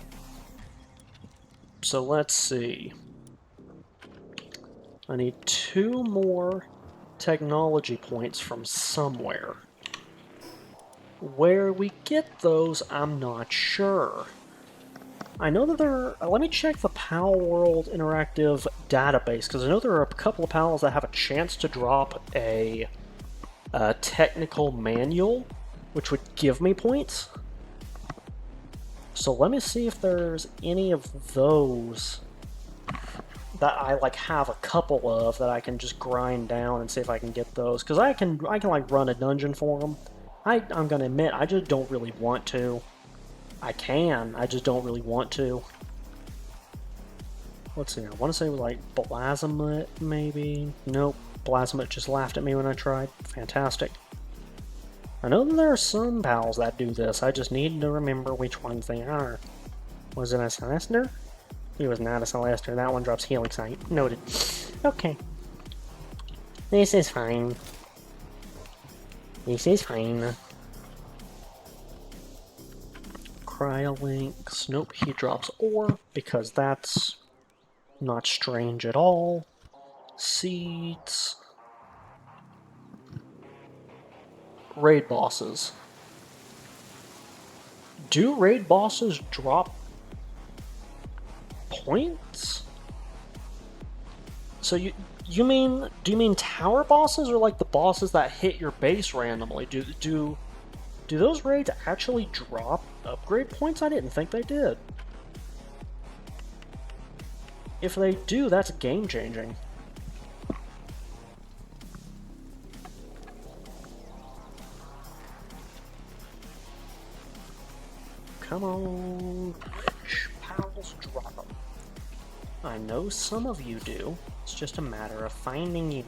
So let's see. I need 2 more technology points from somewhere. Where we get those, I'm not sure. I know that there are... let me check the Palworld Interactive database, because I know there are a couple of pals that have a chance to drop a technical manual, which would give me points. So let me see if there's any of those that I like have a couple of that I can just grind down and see if I can get those. Because I can like run a dungeon for them. I'm gonna admit, I just don't really want to. I just don't really want to. Let's see, I want to say like Blasmut, maybe? Nope, Blasmut just laughed at me when I tried. Fantastic. I know that there are some pals that do this, I just need to remember which ones they are. Was it a Celester? He was not a Celester, that one drops Healing Sight. Noted. Okay. This is fine. This is fine. Cryolinks. Nope, he drops ore, because that's not strange at all. Seeds. Raid bosses. Do raid bosses drop points? So do you mean tower bosses, or like the bosses that hit your base randomly? Do those raids actually drop upgrade points? I didn't think they did. If they do, that's game changing. Come on, rich pals, drop them. I know some of you do. It's just a matter of finding you.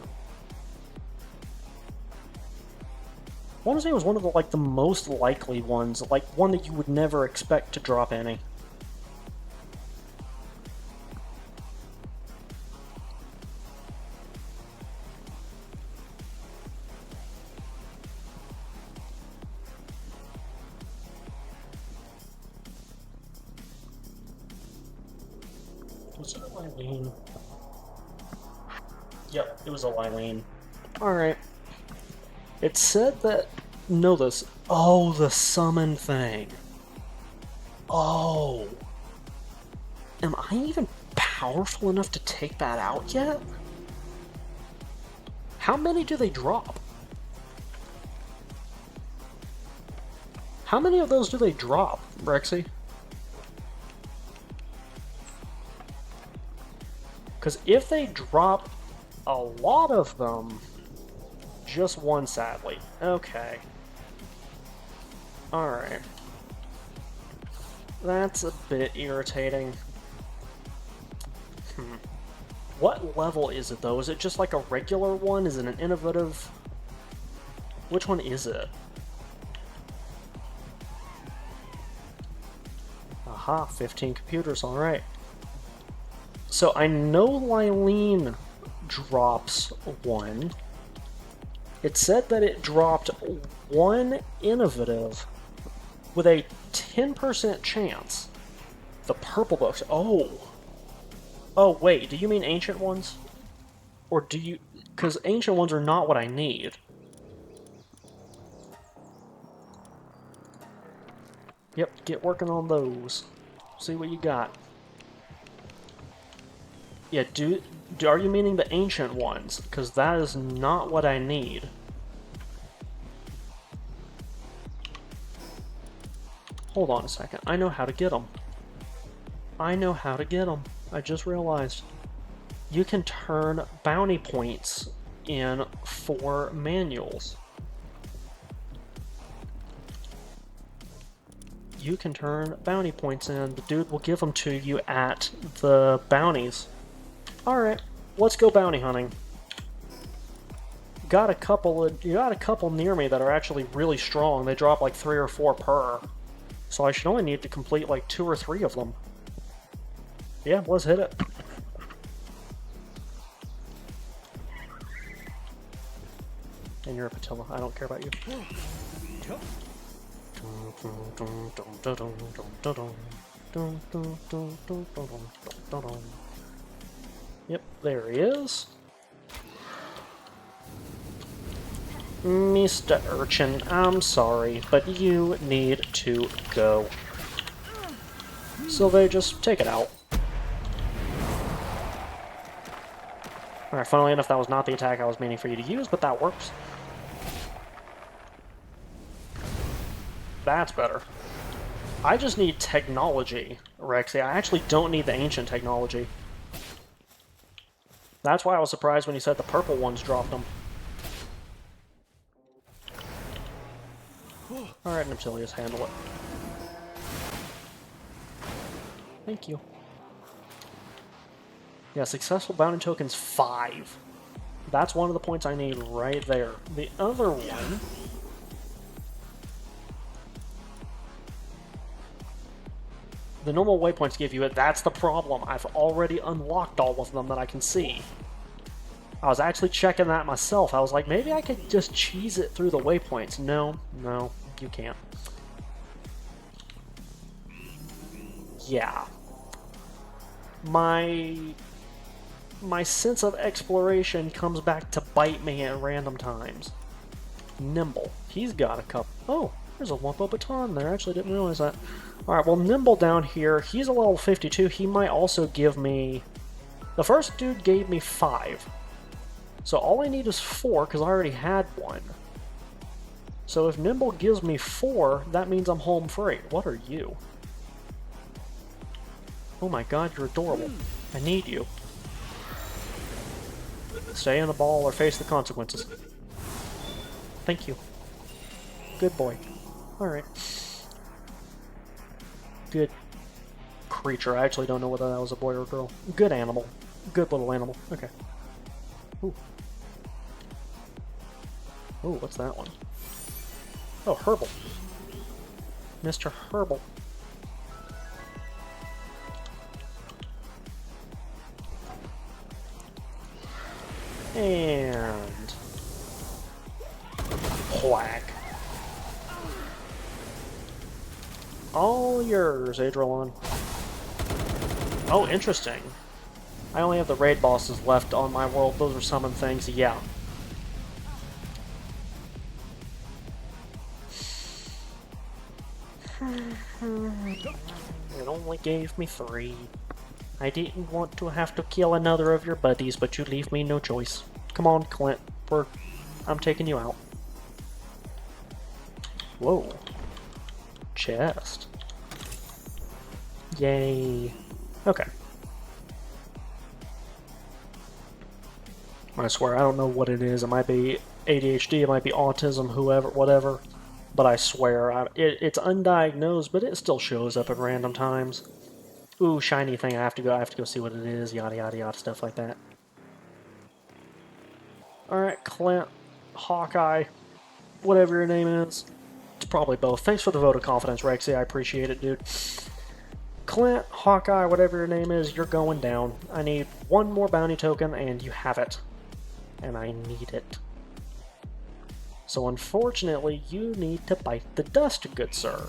I want to say it was one of the most likely ones, like one that you would never expect to drop any. Was it a Lylene? Yep, it was a Lylene. Alright. It said that... Know this. Oh, the summon thing. Oh. Am I even powerful enough to take that out yet? How many do they drop? How many of those do they drop, Rexy? Because if they drop a lot of them, just one sadly. Okay. Alright. That's a bit irritating. What level is it though? Is it just like a regular one? Is it an innovative? Which one is it? Aha, 15 computers, alright. So I know Lylene drops one. It said that it dropped one innovative with a 10% chance. The purple books. Oh. Oh, wait, do you mean ancient ones? Or do you... Because ancient ones are not what I need. Yep, get working on those. See what you got. Yeah, are you meaning the ancient ones? Because that is not what I need. Hold on a second. I know how to get them. I know how to get them. I just realized. You can turn bounty points in for manuals. You can turn bounty points in. The dude will give them to you at the bounties. Alright, let's go bounty hunting. You got a couple near me that are actually really strong. They drop like 3 or 4 per. So I should only need to complete like 2 or 3 of them. Yeah, let's hit it. And you're a Patilla. I don't care about you. Yep, there he is. Mr. Urchin, I'm sorry, but you need to go. Sylvain, just take it out. Alright, funnily enough, that was not the attack I was meaning for you to use, but that works. That's better. I just need technology, Rexy. I actually don't need the ancient technology. That's why I was surprised when you said the purple ones dropped them. Alright, Neptilius, handle it. Thank you. Yeah, successful bounty tokens 5. That's one of the points I need right there. The other one... The normal waypoints give you it. That's the problem. I've already unlocked all of them that I can see. I was actually checking that myself. I was like, maybe I could just cheese it through the waypoints. No, no, you can't. Yeah. My sense of exploration comes back to bite me at random times. Nimble. He's got a couple. Oh, there's a Wumpo baton there. I actually didn't realize that. Alright, well, Nimble down here, he's a level 52. He might also give me... The first dude gave me 5. So all I need is 4, because I already had 1. So if Nimble gives me 4, that means I'm home free. What are you? Oh my god, you're adorable. I need you. Stay in the ball or face the consequences. Thank you. Good boy. Alright. Good creature. I actually don't know whether that was a boy or a girl. Good animal. Good little animal. Okay. Ooh. Ooh, what's that one? Oh, Herbal. Mr. Herbal. And... whack. All yours, Adrolon. Oh, interesting. I only have the raid bosses left on my world. Those are summon things, yeah. It only gave me 3. I didn't want to have to kill another of your buddies, but you leave me no choice. Come on, Clint. I'm taking you out. Whoa. Chest. Yay. Okay. I swear, I don't know what it is. It might be ADHD, it might be autism, whoever, whatever. But I swear, it's undiagnosed, but it still shows up at random times. Ooh, shiny thing, I have to go see what it is, yada yada yada, stuff like that. Alright, Clint, Hawkeye, whatever your name is. It's probably both. Thanks for the vote of confidence, Rexy, I appreciate it, dude. Clint, Hawkeye, whatever your name is, you're going down. I need 1 more bounty token, and you have it. And I need it. So unfortunately, you need to bite the dust, good sir.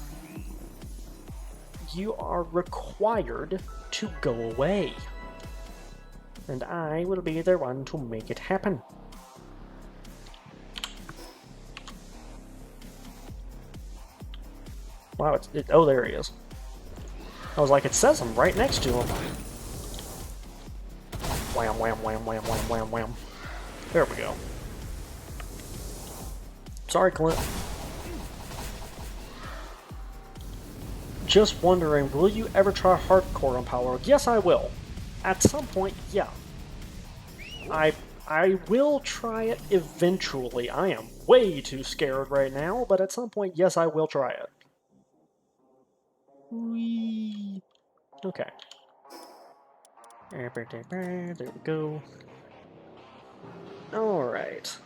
You are required to go away. And I will be the one to make it happen. Wow, oh, there he is. I was like, it says I'm right next to him. Wham, wham, wham, wham, wham, wham, wham. There we go. Sorry, Clint. Just wondering, will you ever try hardcore on Palworld? Yes, I will. At some point, yeah. I will try it eventually. I am way too scared right now, but at some point, yes, I will try it. Whee. Okay. There we go. Alright.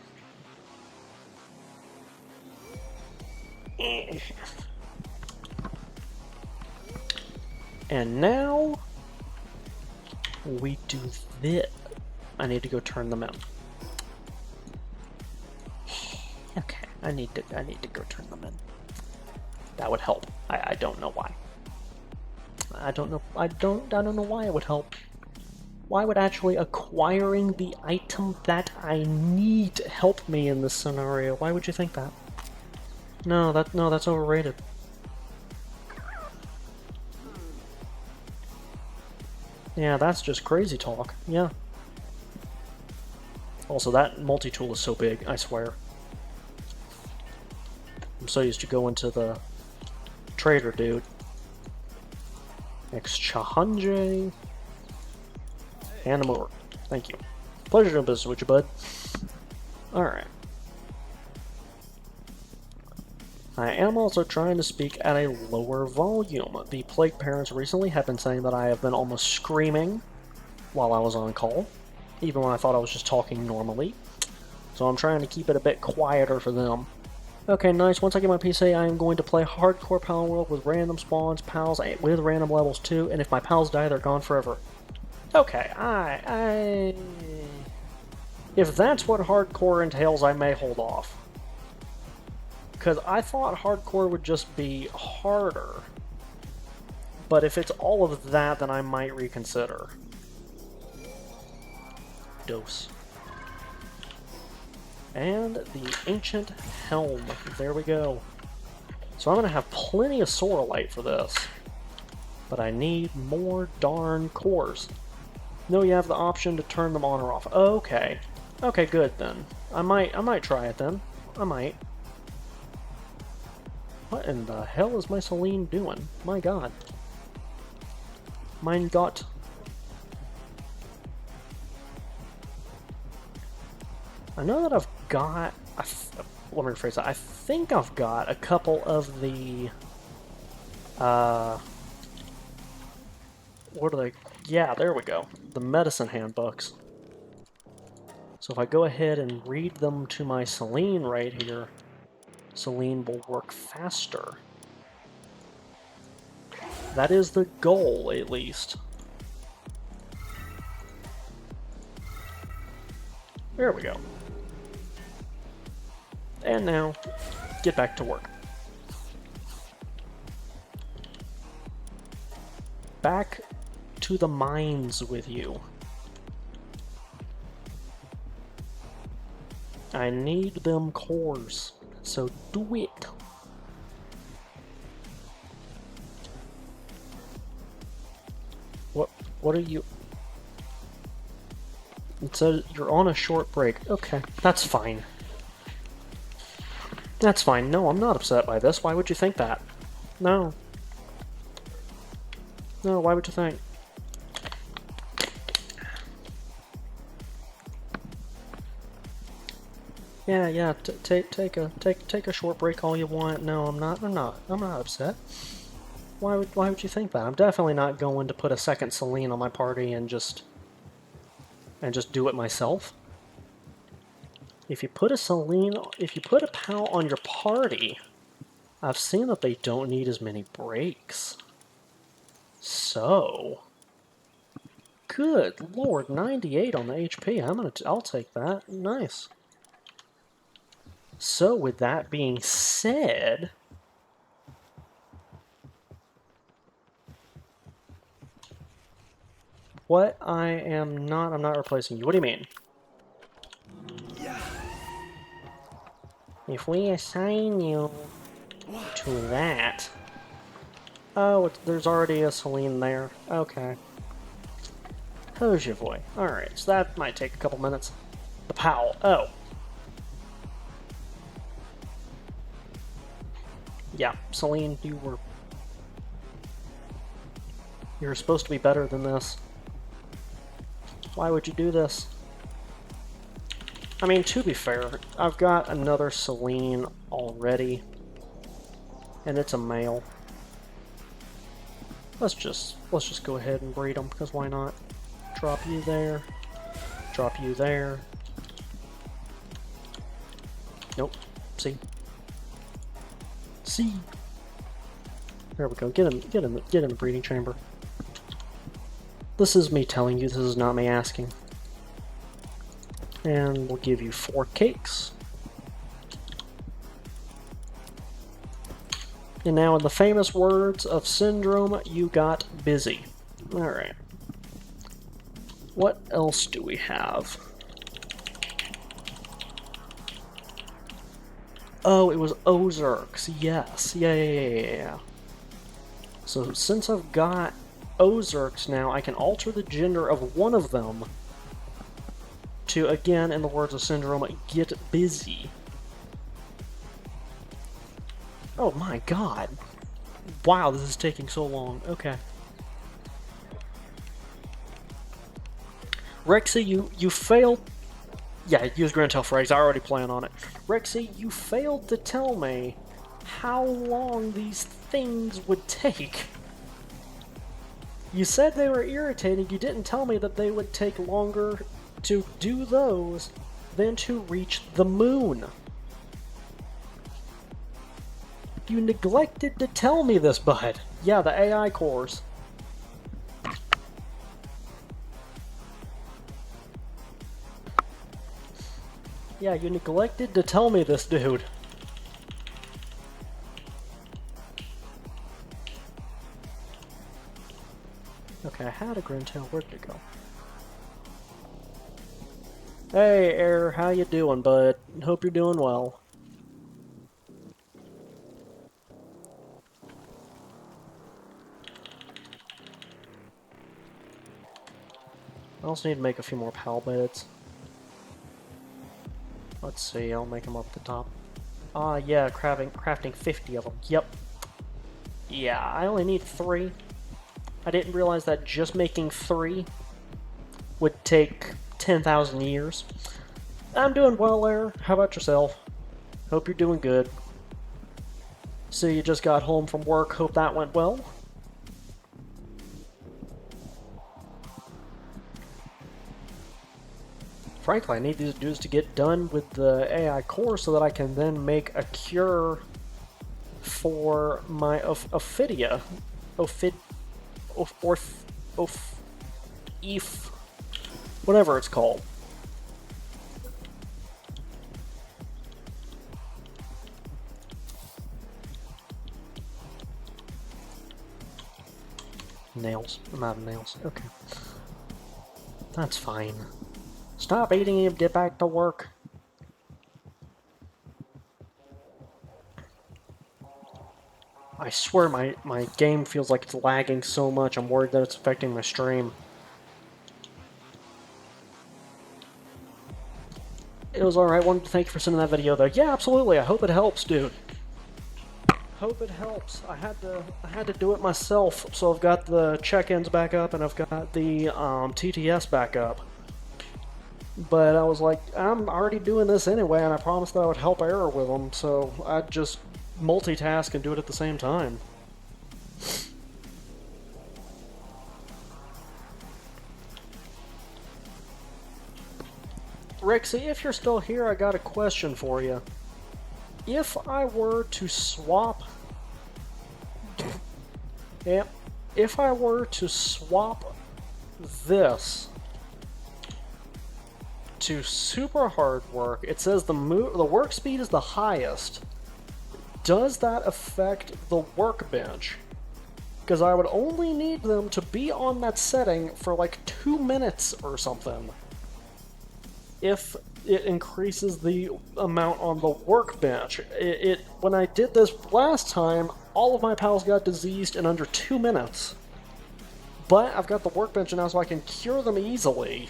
And now we do this. I need to go turn them in. Okay, I need to go turn them in. That would help. I don't know why. I don't know why it would help. Why would actually acquiring the item that I need help me in this scenario? Why would you think that? No, that's overrated. Yeah, that's just crazy talk. Yeah. Also, that multi-tool is so big, I swear. I'm so used to going to the trader dude. Exchange. And more. Thank you. Pleasure doing business with you, bud. Alright. I am also trying to speak at a lower volume. The Plague Parents recently have been saying that I have been almost screaming while I was on call, even when I thought I was just talking normally. So I'm trying to keep it a bit quieter for them. Okay, nice. Once I get my PC, I am going to play hardcore Palworld with random spawns, pals with random levels too, and if my pals die, they're gone forever. Okay, if that's what hardcore entails, I may hold off. Because I thought hardcore would just be harder. But if it's all of that, then I might reconsider. Dose. And the Ancient Helm. There we go. So I'm going to have plenty of Sorelite for this. But I need more darn cores. No, you have the option to turn them on or off. Okay. Okay, good then. I might try it then. I might. What in the hell is my Celine doing? My god. Mein Gott. I know that I've got... let me rephrase that. I think I've got a couple of the... what are they? Yeah, there we go. The medicine handbooks. So if I go ahead and read them to my Celine right here, Celine will work faster. That is the goal, at least. There we go. And now, get back to work. Back to the mines with you. I need them cores, so do it. What are you... It says you're on a short break. Okay, that's fine. That's fine. No, I'm not upset by this. Why would you think that? No. No, why would you think? Yeah, take a short break all you want. No, I'm not upset. Why would you think that? I'm definitely not going to put a second Celine on my party and just do it myself. If you put a pal on your party, I've seen that they don't need as many breaks. So, good lord, 98 on the HP. I'll take that. Nice. So, with that being said, I'm not replacing you. What do you mean? If we assign you to that... Oh, there's already a Celine there. Okay. Who's your boy? Alright, so that might take a couple minutes. The POW. Oh. Yeah, Celine, you were supposed to be better than this. Why would you do this? I mean, to be fair, I've got another Celine already, and it's a male. Let's just go ahead and breed them, because why not? Drop you there. Drop you there. Nope. See? See? There we go. Get in the breeding chamber. This is me telling you, this is not me asking. And we'll give you 4 cakes. And now, in the famous words of Syndrome, you got busy. Alright. What else do we have? Oh, it was Ozarks. Yes. Yeah. So, since I've got Ozarks now, I can alter the gender of one of them to, again, in the words of Syndrome, get busy. Oh my god. Wow, this is taking so long. Okay. Rexy, you failed. Yeah, use Grantel for eggs. I already plan on it. Rexy, you failed to tell me how long these things would take. You said they were irritating. You didn't tell me that they would take longer to do those than to reach the moon. You neglected to tell me this, bud. Yeah, the AI cores. Yeah, you neglected to tell me this, dude. Okay, I had a Grantel. Where'd it go? Hey, Air, how you doing, bud? Hope you're doing well. I also need to make a few more pal beds. Let's see, I'll make them up at the top. Yeah, crafting 50 of them. Yep. Yeah, I only need 3. I didn't realize that just making 3 would take 10,000 years. I'm doing well, Air. How about yourself? Hope you're doing good. So you just got home from work. Hope that went well. Frankly, I need these dudes to get done with the AI core so that I can then make a cure for my Ophidia. Whatever it's called. Nails. I'm out of nails. Okay. That's fine. Stop eating and get back to work. I swear my game feels like it's lagging so much. I'm worried that it's affecting my stream. It was alright. Wanted to thank you for sending that video though. Yeah, absolutely. I hope it helps, dude. Hope it helps. I had to do it myself, so I've got the check-ins back up and I've got the TTS back up. But I was like, I'm already doing this anyway, and I promised that I would help Error with them, so I'd just multitask and do it at the same time. Rexy, if you're still here, I got a question for you. If I were to swap... Yeah, if I were to swap this to super hard work, it says the work speed is the highest. Does that affect the workbench? Because I would only need them to be on that setting for like 2 minutes or something. If it increases the amount on the workbench. When I did this last time, all of my pals got diseased in under 2 minutes. But I've got the workbench now so I can cure them easily.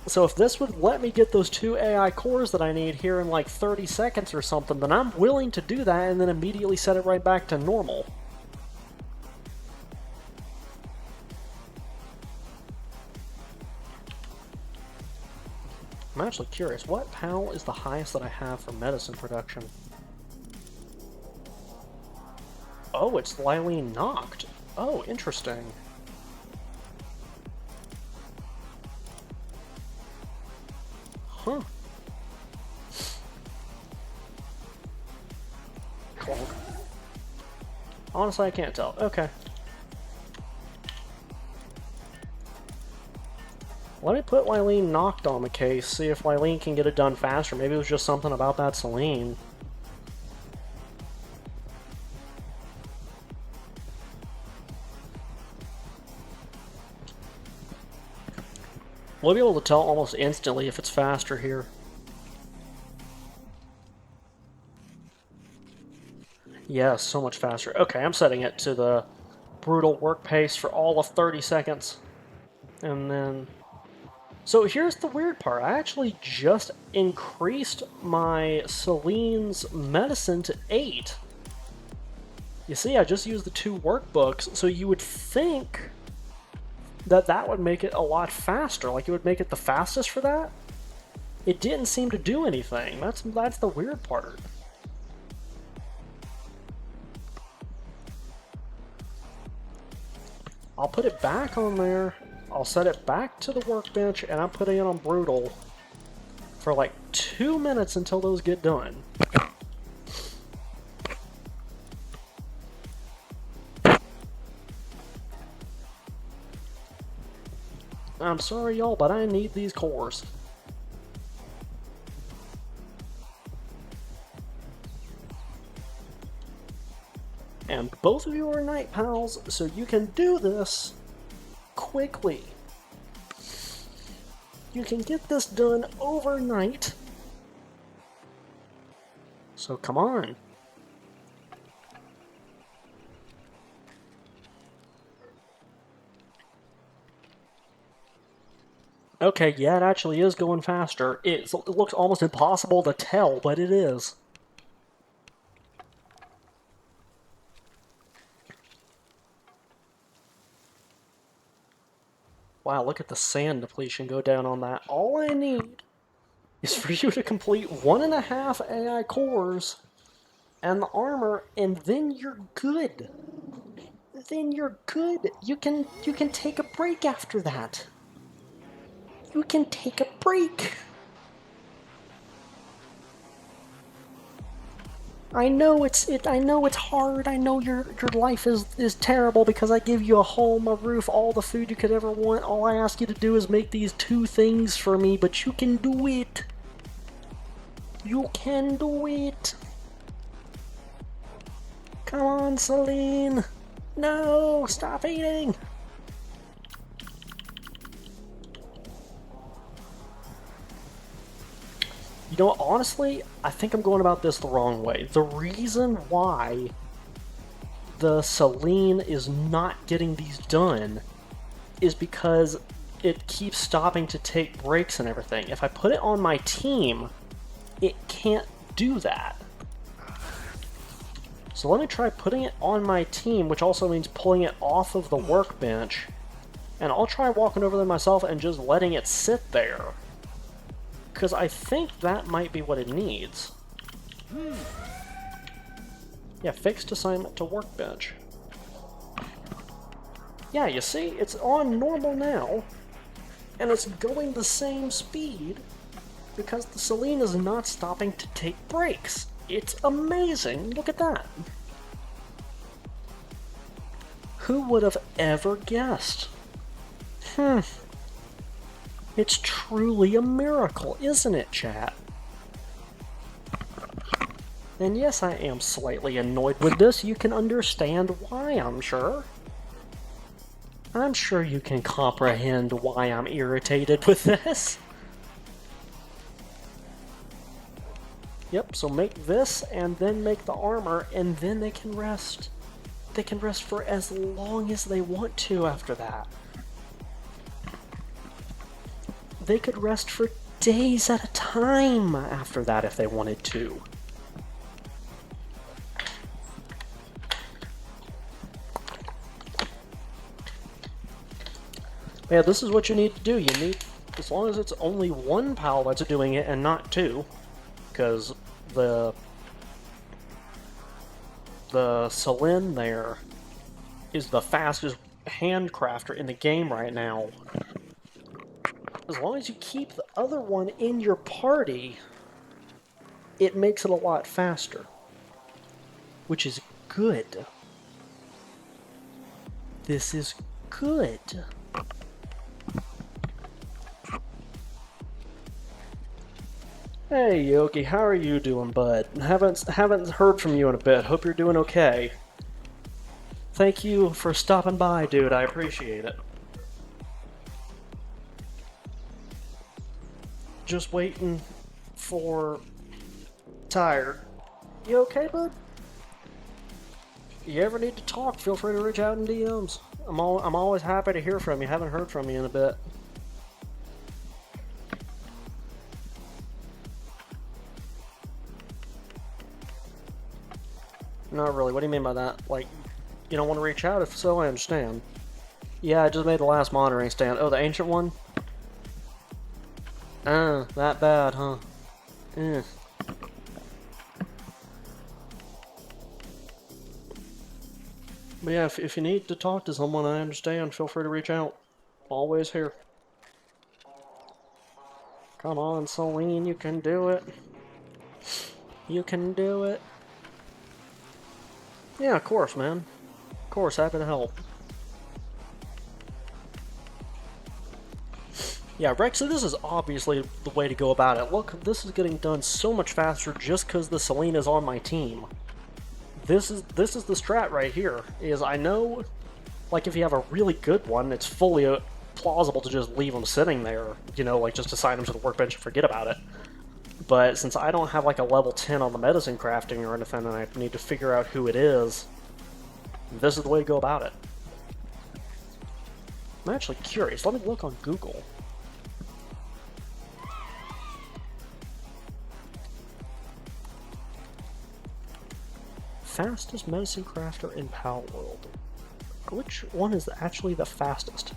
So if this would let me get those 2 AI cores that I need here in like 30 seconds or something, then I'm willing to do that and then immediately set it right back to normal. I'm actually curious, what PAL is the highest that I have for medicine production? Oh, it's Lylene Knocked. Oh, interesting. Huh. Clunk. Honestly, I can't tell. Okay. Let me put Lylene Knocked on the case, see if Lylene can get it done faster. Maybe it was just something about that Selene. We'll be able to tell almost instantly if it's faster here. Yeah, so much faster. Okay, I'm setting it to the brutal work pace for all of 30 seconds. And then... So here's the weird part. I actually just increased my Selene's medicine to 8. You see, I just used the 2 workbooks, so you would think that would make it a lot faster. Like, it would make it the fastest for that. It didn't seem to do anything. That's the weird part. I'll put it back on there. I'll set it back to the workbench, and I'm putting it on brutal for like 2 minutes until those get done. I'm sorry, y'all, but I need these cores. And both of you are night pals, so you can do this quickly. You can get this done overnight. So come on. Okay, yeah, it actually is going faster. It looks almost impossible to tell, but it is. Wow, look at the sand depletion go down on that. All I need is for you to complete 1.5 AI cores and the armor, and then you're good. Then you're good. You can take a break after that. You can take a break. I know it's hard. I know your life is terrible because I give you a home, a roof, all the food you could ever want. All I ask you to do is make these 2 things for me, but you can do it. You can do it. Come on, Celine. No, stop eating. You know what, honestly, I think I'm going about this the wrong way. The reason why the Celine is not getting these done is because it keeps stopping to take breaks and everything. If I put it on my team, it can't do that. So let me try putting it on my team, which also means pulling it off of the workbench, and I'll try walking over there myself and just letting it sit there. Because I think that might be what it needs. Yeah, fixed assignment to workbench. Yeah, you see, it's on normal now, and it's going the same speed because the Celine is not stopping to take breaks. It's amazing. Look at that. Who would have ever guessed? It's truly a miracle, isn't it, chat? And yes, I am slightly annoyed with this. You can understand why, I'm sure. I'm sure you can comprehend why I'm irritated with this. Yep, so make this, and then make the armor, and then they can rest. They can rest for as long as they want to after that. They could rest for days at a time after that if they wanted to. Yeah, this is what you need to do. You need, as long as it's only 1 pal that's doing it and not 2, because the Celine there is the fastest handcrafter in the game right now. As long as you keep the other one in your party, it makes it a lot faster, which is good. This is good. Hey Yogi, how are you doing, bud? Haven't heard from you in a bit. Hope you're doing okay. Thank you for stopping by, dude. I appreciate it. Just waiting for Tired. You okay, bud? You ever need to talk, feel free to reach out in DMs. I'm always happy to hear from you. Haven't heard from you in a bit. Not really. What do you mean by that? Like, you don't want to reach out? If so, I understand. Yeah, I just made the last monitoring stand. Oh, the ancient one? That bad, huh? Eh. But yeah, if you need to talk to someone, I understand. Feel free to reach out. Always here. Come on, Celine, you can do it. You can do it. Yeah, of course, man. Of course, happy to help. Yeah, Rexy, this is obviously the way to go about it. Look, this is getting done so much faster just because the Celine is on my team. This is the strat right here, is I know, like, if you have a really good one, it's fully plausible to just leave them sitting there, you know, like, just assign them to the workbench and forget about it. But since I don't have, like, a level 10 on the medicine crafting or anything, and I need to figure out who it is, this is the way to go about it. I'm actually curious. Let me look on Google. Fastest medicine crafter in Palworld. Which one is actually the fastest?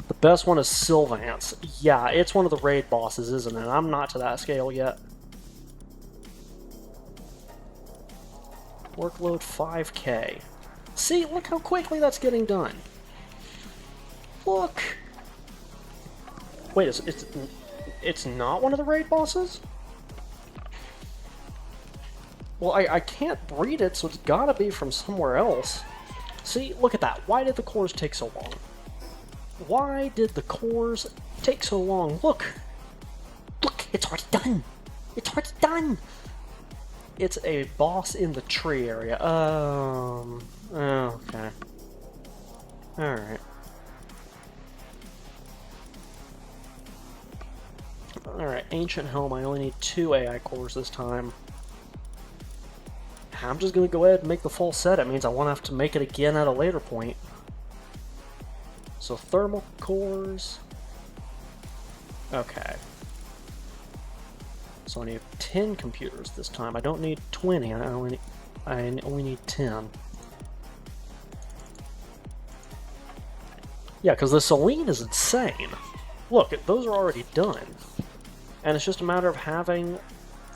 The best one is Sylvance. Yeah, it's one of the raid bosses, isn't it? I'm not to that scale yet. Workload 5K. See, look how quickly that's getting done. Look! Wait, it's not one of the raid bosses? Well, I can't breed it, so it's gotta be from somewhere else. See, look at that. Why did the cores take so long? Why did the cores take so long? Look! Look, it's already done! It's already done! It's a boss in the tree area. Okay. Alright. Alright, Ancient Helm, I only need 2 AI cores this time. I'm just gonna go ahead and make the full set. It means I won't have to make it again at a later point. So thermal cores. Okay. So I need 10 computers this time. I don't need 20, I only need 10. Yeah, because the Celine is insane. Look, those are already done. And it's just a matter of having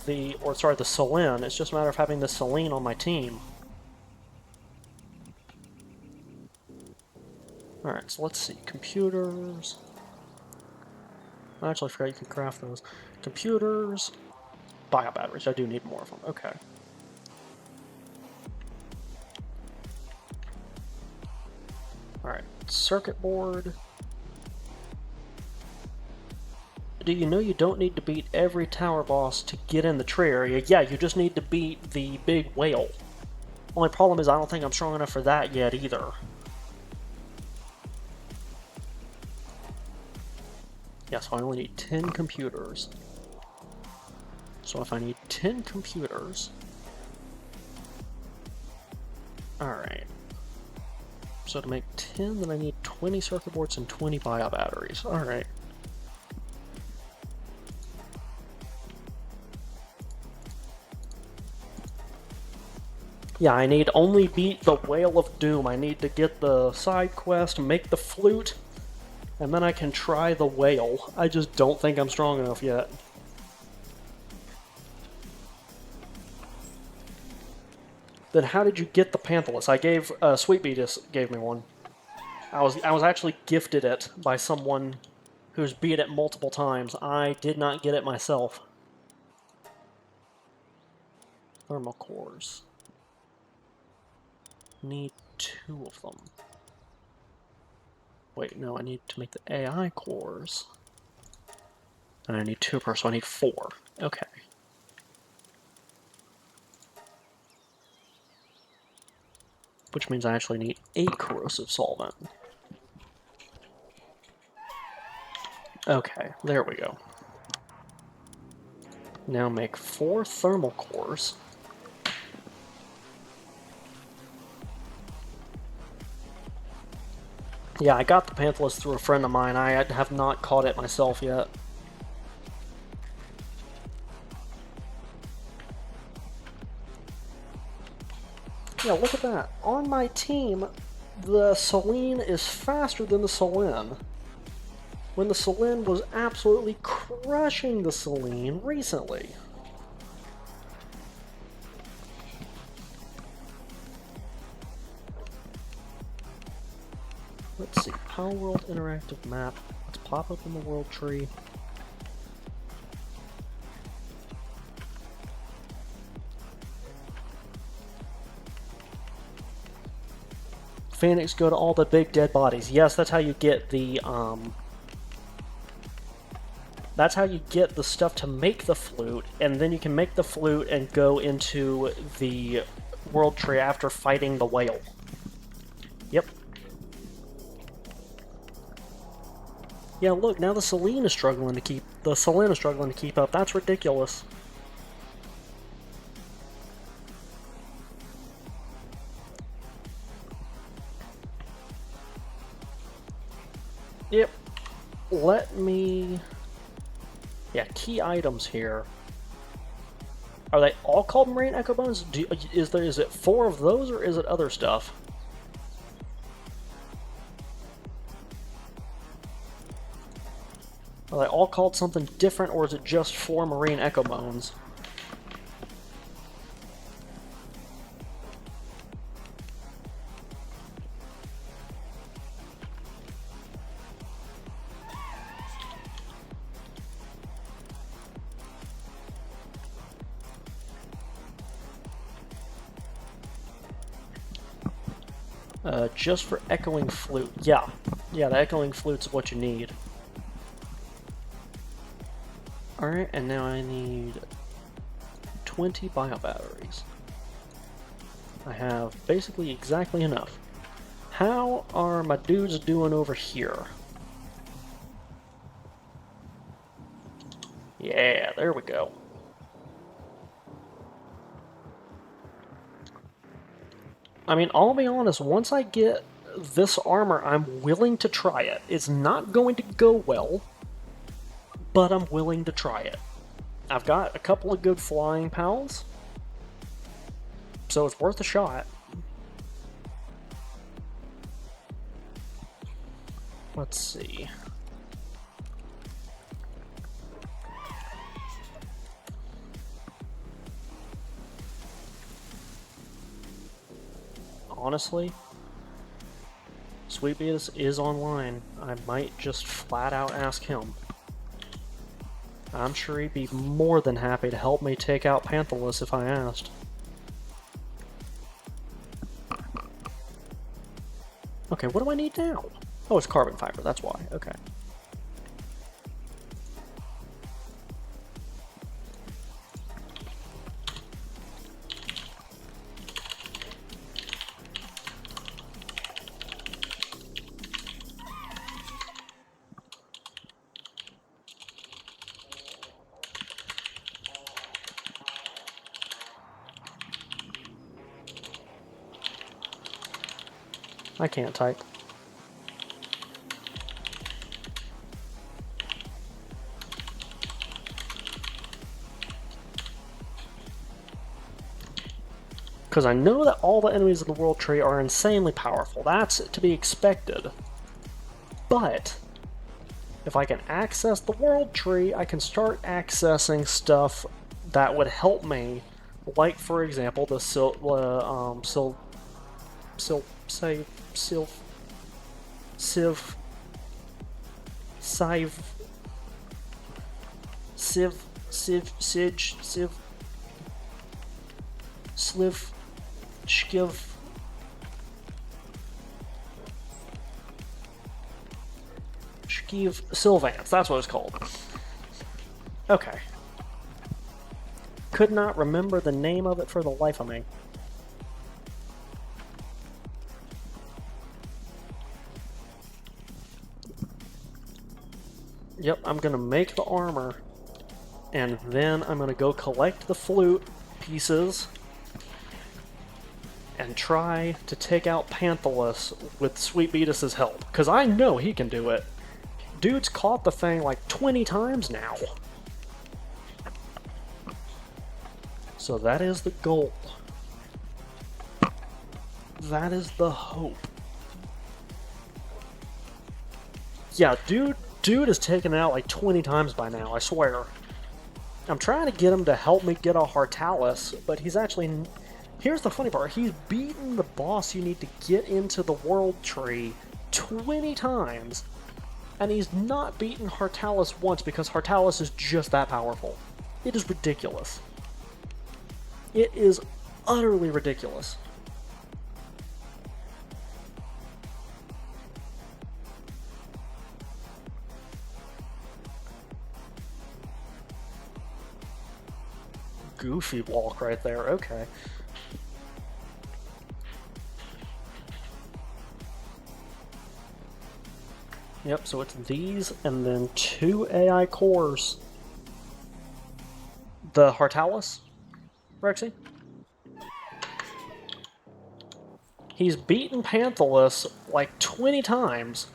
the Celine, it's just a matter of having the Celine on my team. Alright, so let's see. Computers. I actually forgot you can craft those. Computers. Bio batteries. I do need more of them. Okay. Alright, circuit board. Do you know you don't need to beat every tower boss to get in the tree area? Yeah, you just need to beat the big whale. Only problem is I don't think I'm strong enough for that yet either. Yeah, so I only need 10 computers. So if I need 10 computers... Alright. So to make 10, then I need 20 circuit boards and 20 bio batteries. Alright. Yeah, I need only beat the Whale of Doom. I need to get the side quest, make the flute, and then I can try the whale. I just don't think I'm strong enough yet. Then how did you get the Panthalus? I gave Sweetbee just gave me one. I was actually gifted it by someone who's beat it multiple times. I did not get it myself. Thermal cores. Need 2 of them. Wait, no, I need to make the AI cores. And I need 2 per, so I need 4. Okay. Which means I actually need 8 corrosive solvent. Okay, there we go. Now make 4 thermal cores. Yeah, I got the Panthalus through a friend of mine. I have not caught it myself yet. Yeah, look at that. On my team, the Selene is faster than the Selene. When the Selene was absolutely crushing the Selene recently. Let's see, Palworld interactive map. Let's pop up in the world tree. Phoenix, go to all the big dead bodies. Yes, that's how you get the, that's how you get the stuff to make the flute, and then you can make the flute and go into the world tree after fighting the whale. Yep. Yeah, look, now the Selene is struggling to keep up. That's ridiculous. Yep. Let me... Yeah, key items here. Are they all called Marine Echo Bones? Is it 4 of those, or is it other stuff? Are they all called something different, or is it just 4 Marine Echo Bones? Just for Echoing Flute. Yeah, the Echoing Flute's what you need. Alright, and now I need 20 bio batteries. I have basically exactly enough. How are my dudes doing over here? Yeah, there we go. I mean, I'll be honest, once I get this armor, I'm willing to try it. It's not going to go well, but I'm willing to try it. I've got a couple of good flying pals, so it's worth a shot. Let's see. Honestly, Sweet Beatus is online. I might just flat out ask him. I'm sure he'd be more than happy to help me take out Panthalus if I asked. Okay, what do I need now? Oh, it's carbon fiber, that's why. Okay. I can't type. Because I know that all the enemies in the world tree are insanely powerful. That's to be expected. But if I can access the world tree, I can start accessing stuff that would help me. Like, for example, the Shkiv Sylvance, that's what it's called. Okay. Could not remember the name of it for the life of me. Yep, I'm gonna make the armor, and then I'm gonna go collect the flute pieces and try to take out Panthalus with Sweet Beatus's help, because I know he can do it. Dude's caught the thing like 20 times now. So that is the goal. That is the hope. Yeah, dude has taken it out like 20 times by now, I swear. I'm trying to get him to help me get a Hartalis, but he's actually... Here's the funny part. He's beaten the boss you need to get into the world tree 20 times, and he's not beaten Hartalis once because Hartalis is just that powerful. It is ridiculous. It is utterly ridiculous. Goofy walk right there, okay. Yep, so it's these and then 2 AI cores. The Hartalis, Rexy? He's beaten Panthalus like 20 times,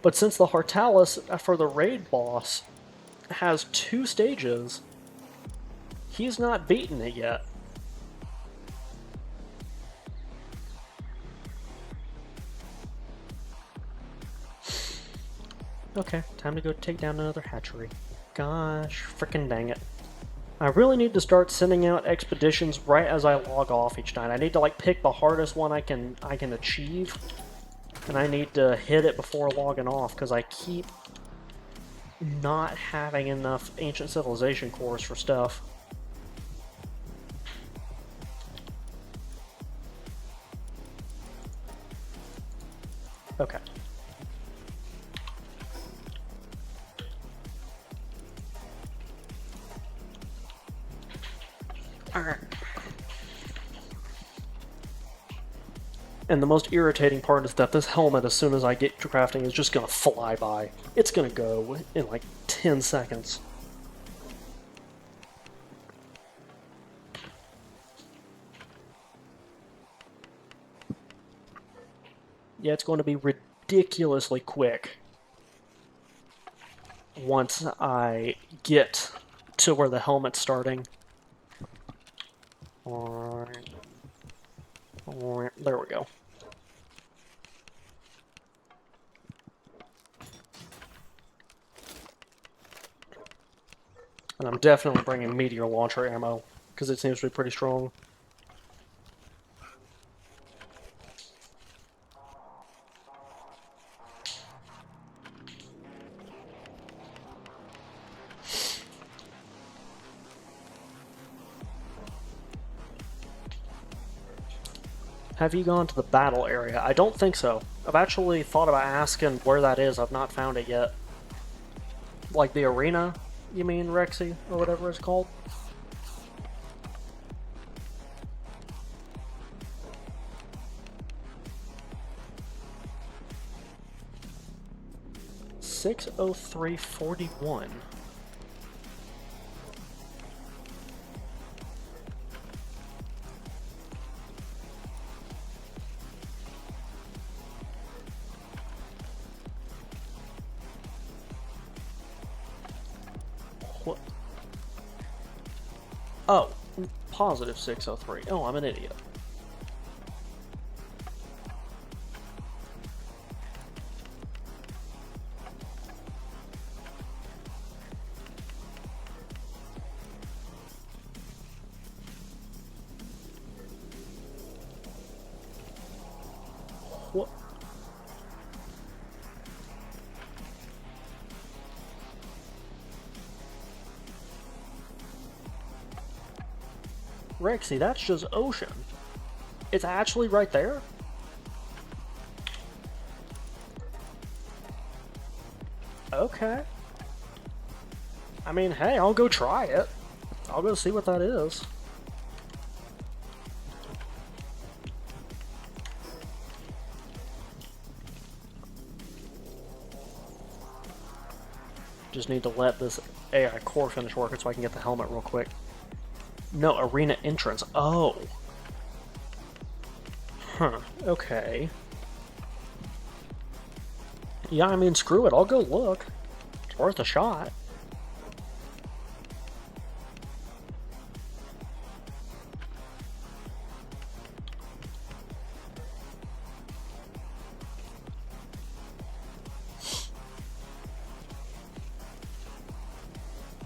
but since the Hartalis for the raid boss has 2 stages, he's not beaten it yet. Okay, time to go take down another hatchery. Gosh, frickin' dang it. I really need to start sending out expeditions right as I log off each night. I need to like pick the hardest one I can achieve, and I need to hit it before logging off because I keep not having enough Ancient Civilization cores for stuff. Okay. Alright. And the most irritating part is that this helmet, as soon as I get to crafting, is just gonna fly by. It's gonna go in like 10 seconds. Yeah, it's going to be ridiculously quick once I get to where the helmet's starting. Alright. There we go. And I'm definitely bringing meteor launcher ammo, because it seems to be pretty strong. Have you gone to the battle area? I don't think so. I've actually thought about asking where that is. I've not found it yet. Like the arena, you mean, Rexy? Or whatever it's called? $603.41. What? Oh, positive 603. Oh, I'm an idiot. What? Rexy, that's just ocean. It's actually right there? Okay. I mean, hey, I'll go try it. I'll go see what that is. Just need to let this AI core finish working so I can get the helmet real quick. No, arena entrance. Oh. Huh, okay. Yeah, I mean, screw it. I'll go look. It's worth a shot.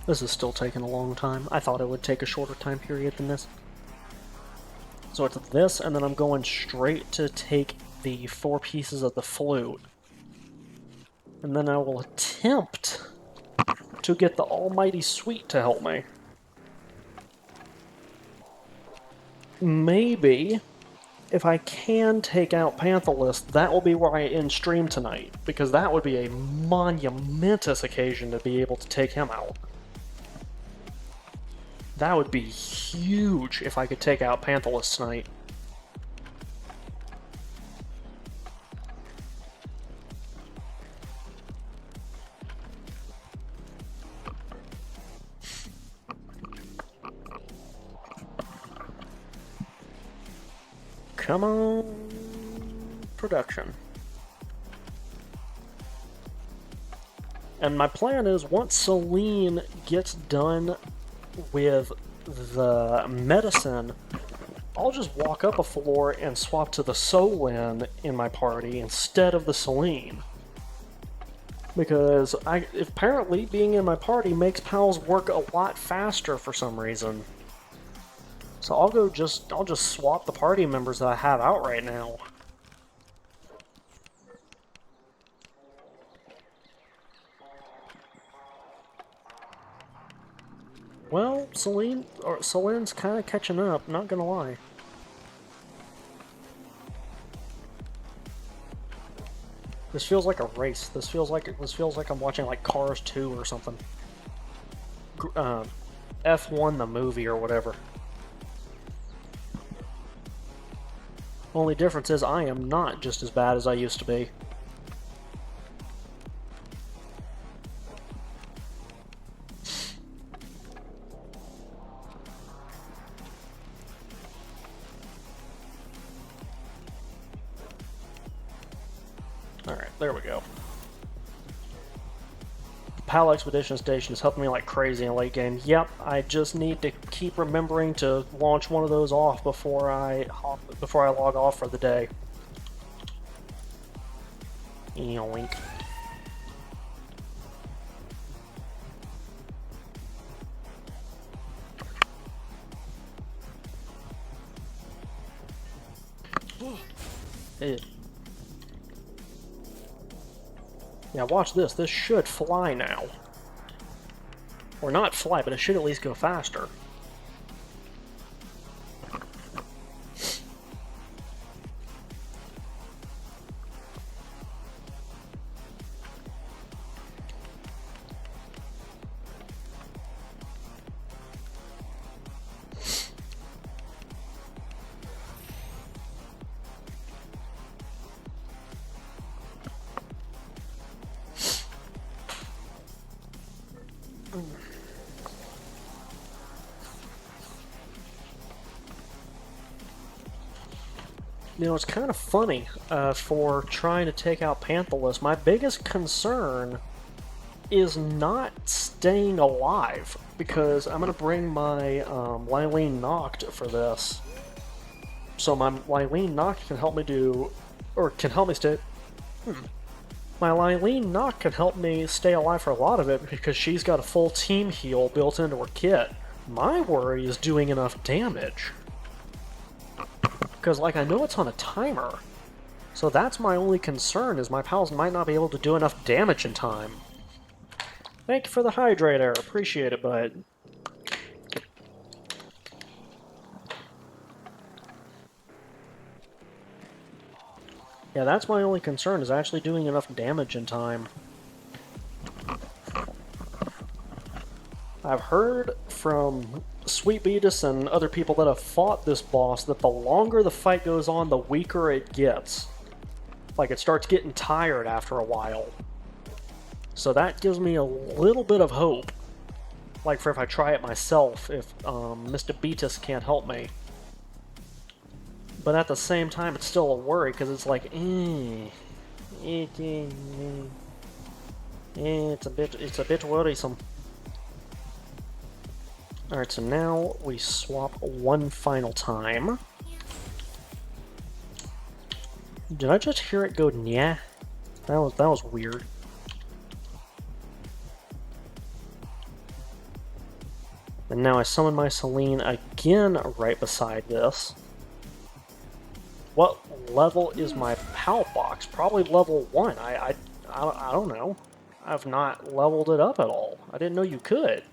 This is still taking a long time. I thought it would take a shorter time period than this. So it's this, and then I'm going straight to take the 4 pieces of the flute. And then I will attempt to get the almighty sweet to help me. Maybe, if I can take out Panthalus, that will be where I end stream tonight, because that would be a monumentous occasion to be able to take him out. That would be huge if I could take out Panthalus tonight. Come on, production. And my plan is, once Celine gets done with the medicine, I'll just walk up a floor and swap to the Solin in my party instead of the Celine. Because apparently being in my party makes pals work a lot faster for some reason. So I'll just swap the party members that I have out right now. Well, Celine's kind of catching up, not gonna lie. This feels like a race. This feels like I'm watching like Cars 2 or something. F1 the movie or whatever. Only difference is I am not just as bad as I used to be. Alright, there we go. PAL Expedition Station is helping me like crazy in late game. Yep, I just need to keep remembering to launch one of those off before I log off for the day. Yoink. Yeah, watch this. This should fly now. Or not fly, but it should at least go faster. You know, it's kind of funny for trying to take out Panthalus. My biggest concern is not staying alive, because I'm going to bring my Lylene Noct for this. So my Lylene Noct can help me do, or can help me stay... My Lylene Noct can help me stay alive for a lot of it, because she's got a full team heal built into her kit. My worry is doing enough damage. Because, like, I know it's on a timer. So that's my only concern, is my pals might not be able to do enough damage in time. Thank you for the hydrator. Appreciate it, bud. Yeah, that's my only concern, is actually doing enough damage in time. I've heard from Sweet Beatus and other people that have fought this boss that the longer the fight goes on, the weaker it gets. Like, it starts getting tired after a while. So that gives me a little bit of hope. Like, for if I try it myself, if Mr. Beatus can't help me. But at the same time, it's still a worry, because it's like, it's a bit worrisome. Alright, so now we swap one final time. Did I just hear it go nyah? That was weird. And now I summon my Celine again right beside this. What level is my PAL box? Probably level 1. I don't know. I've not leveled it up at all. I didn't know you could.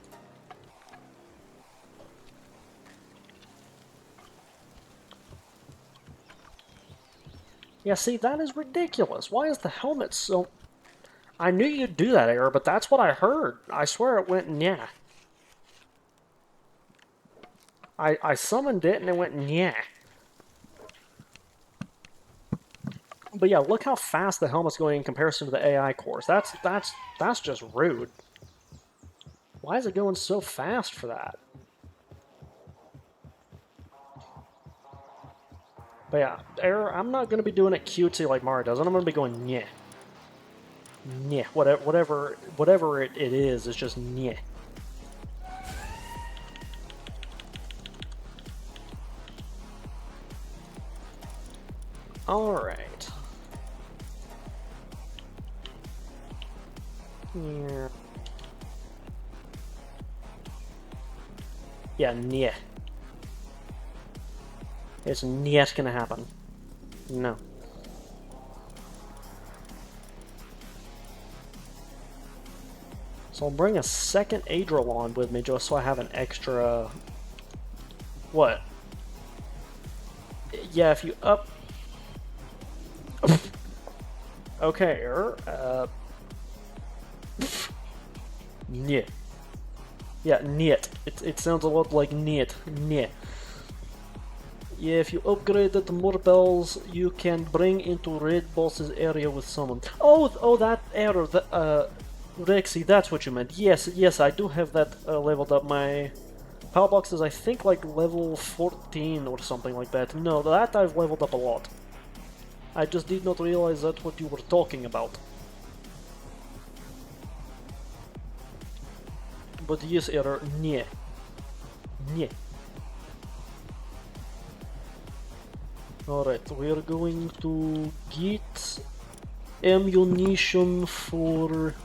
Yeah, see, that is ridiculous. Why is the helmet so... I knew you'd do that, Error, but that's what I heard. I swear it went nyeh. I summoned it and it went nyeh. But yeah, look how fast the helmet's going in comparison to the AI course. That's just rude. Why is it going so fast for that? But yeah, Error, I'm not going to be doing it cutesy like Mario does. I'm going to be going nyeh. Nyeh. Whatever it is, it's just nyeh. Alright. Yeah. Yeah, nyeh. It's not gonna happen. No. So I'll bring a second Adrolon with me just so I have an extra... What? Yeah, if you up... Okay, Nyeh. Yeah, niet. It sounds a lot like niet. Nyeh. Yeah, if you upgraded more bells, you can bring into Red Boss's area with someone. Oh, that error. Rexy, that's what you meant. Yes, I do have that leveled up. My power box is, I think, like level 14 or something like that. No, that I've leveled up a lot. I just did not realize that's what you were talking about. But yes, error. Nyeh. Nyeh. Alright, we're going to get ammunition for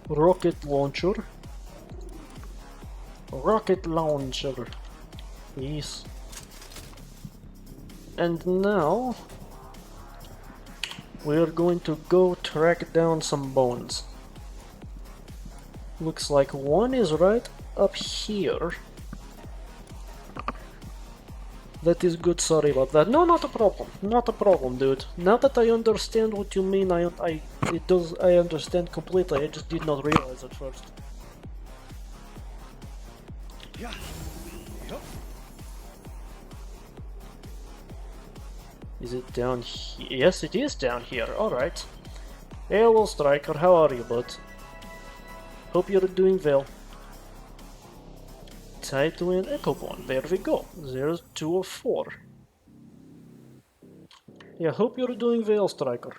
rocket launcher. Rocket launcher. Yes. And now we're going to go track down some bones. Looks like one is right up here. That is good, sorry about that. No, not a problem. Not a problem, dude. Now that I understand what you mean, I understand completely. I just did not realize at first. Yeah. Yep. Is it down here? Yes, it is down here. Alright. Hello, Striker. How are you, bud? Hope you're doing well. Tied to an Echo Bond. There we go. There's 2 of 4. Yeah, hope you're doing well, Striker.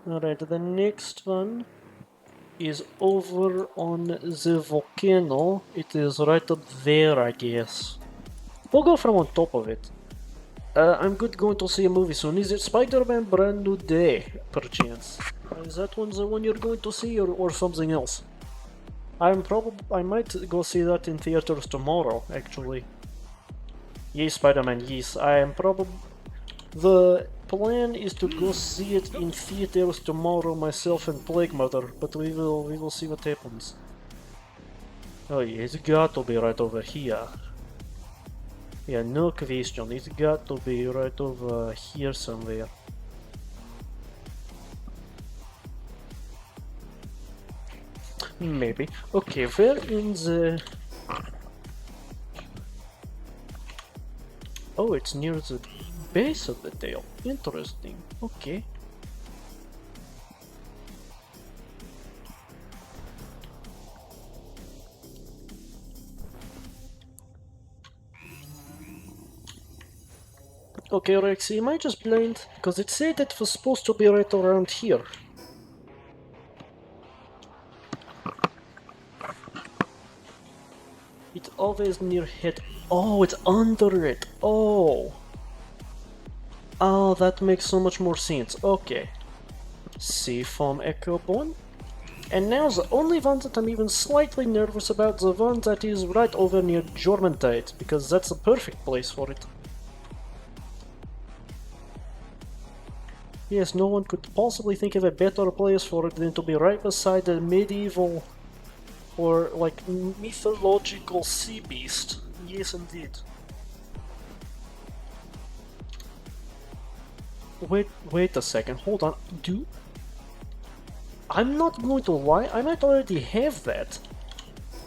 Alright, the next one is over on the volcano. It is right up there, I guess. We'll go from on top of it. I'm good going to see a movie soon. Is it Spider-Man Brand New Day, perchance? Is that one the one you're going to see, or something else? I might go see that in theaters tomorrow, actually. Yes, Spider-Man, yes. The plan is to go see it in theaters tomorrow, myself and Plague Mother, but we will see what happens. Oh yeah, it's got to be right over here. Yeah, no question, it's got to be right over here somewhere. Maybe. Okay, where in the... Oh, it's near the base of the tail. Interesting. Okay. Okay, Rexy, am I just blind? Because it said it was supposed to be right around here. It's always near head. Oh, it's under it. Oh. Oh, that makes so much more sense. Okay. Seafoam Echo Bone. And now the only one that I'm even slightly nervous about, the one that is right over near Jormantide, because that's the perfect place for it. Yes, no one could possibly think of a better place for it than to be right beside the medieval or like mythological sea beast. Yes, indeed. Wait a second, hold on. I'm not going to lie, I might already have that.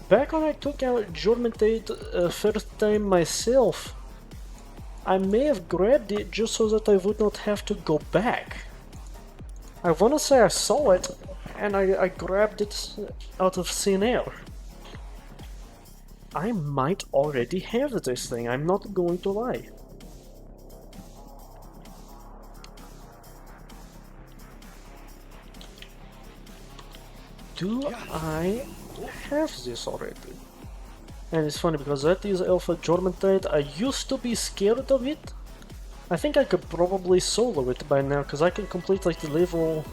Back when I took out Jormantide first time myself, I may have grabbed it just so that I would not have to go back. I wanna say I saw it, and I grabbed it out of thin air. I might already have this thing, I'm not going to lie. Do I have this already? And it's funny because that is Alpha Jormantide. I used to be scared of it. I think I could probably solo it by now because I can complete like the level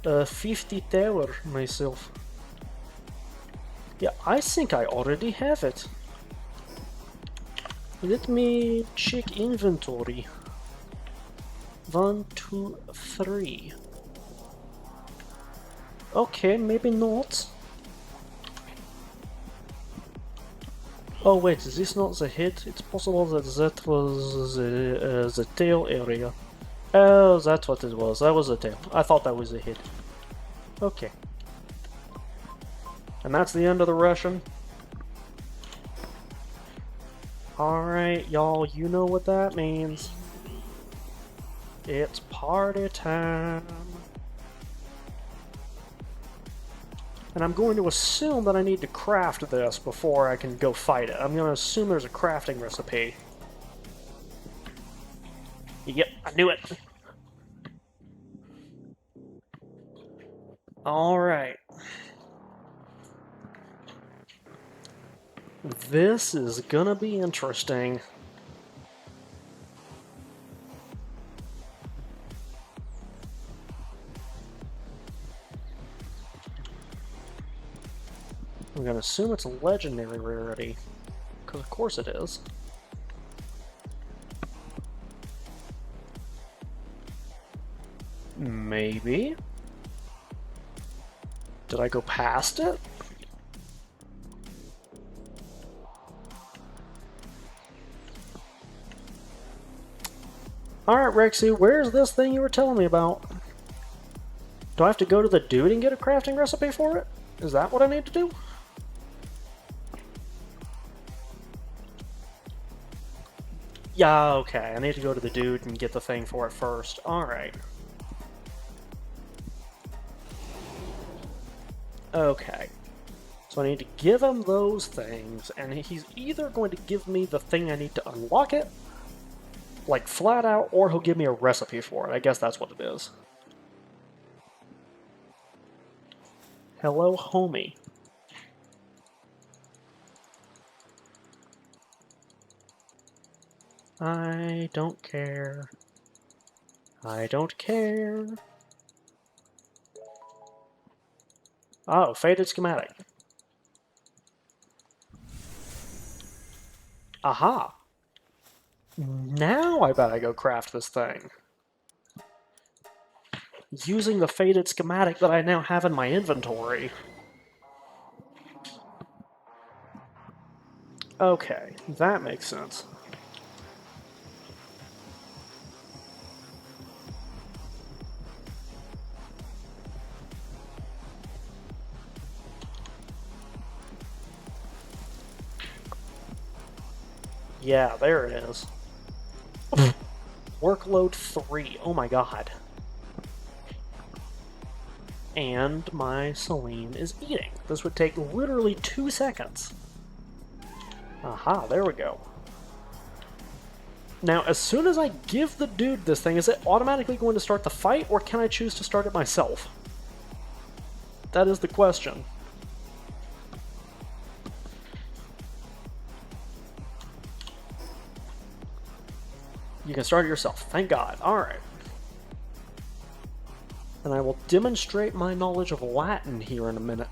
50 tower myself. Yeah, I think I already have it. Let me check inventory. 1, 2, 3. Okay, maybe not. Oh wait, is this not the head? It's possible that that was the tail area. Oh, that's what it was. That was the tail. I thought that was the head. Okay. And that's the end of the Russian. Alright, y'all, you know what that means. It's party time. And I'm going to assume that I need to craft this before I can go fight it. I'm going to assume there's a crafting recipe. Yep, I knew it. Alright. This is gonna be interesting. I'm gonna assume it's a legendary rarity, because of course it is. Maybe? Did I go past it? Alright, Rexy, where's this thing you were telling me about? Do I have to go to the dude and get a crafting recipe for it? Is that what I need to do? Yeah, okay, I need to go to the dude and get the thing for it first. Alright. Okay. So I need to give him those things, and he's either going to give me the thing I need to unlock it, like flat out, or he'll give me a recipe for it. I guess that's what it is. Hello, homie. I don't care. I don't care. Oh, faded schematic. Aha! Now I bet I go craft this thing. Using the faded schematic that I now have in my inventory. Okay, that makes sense. Yeah, there it is. Workload 3. Oh my god. And my Celine is eating. This would take literally 2 seconds. Aha, there we go. Now, as soon as I give the dude this thing, is it automatically going to start the fight, or can I choose to start it myself? That is the question. You can start it yourself. Thank God. Alright. And I will demonstrate my knowledge of Latin here in a minute,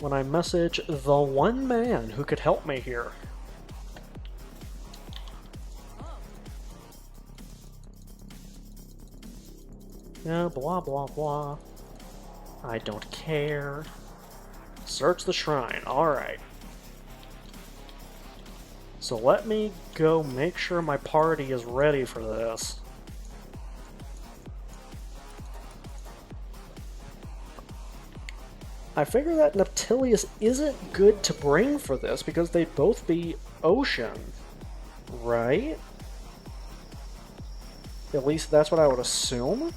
when I message the one man who could help me here. Yeah, blah blah blah. I don't care. Search the shrine. Alright. So let me go make sure my party is ready for this. I figure that Neptilius isn't good to bring for this because they'd both be ocean, right? At least that's what I would assume.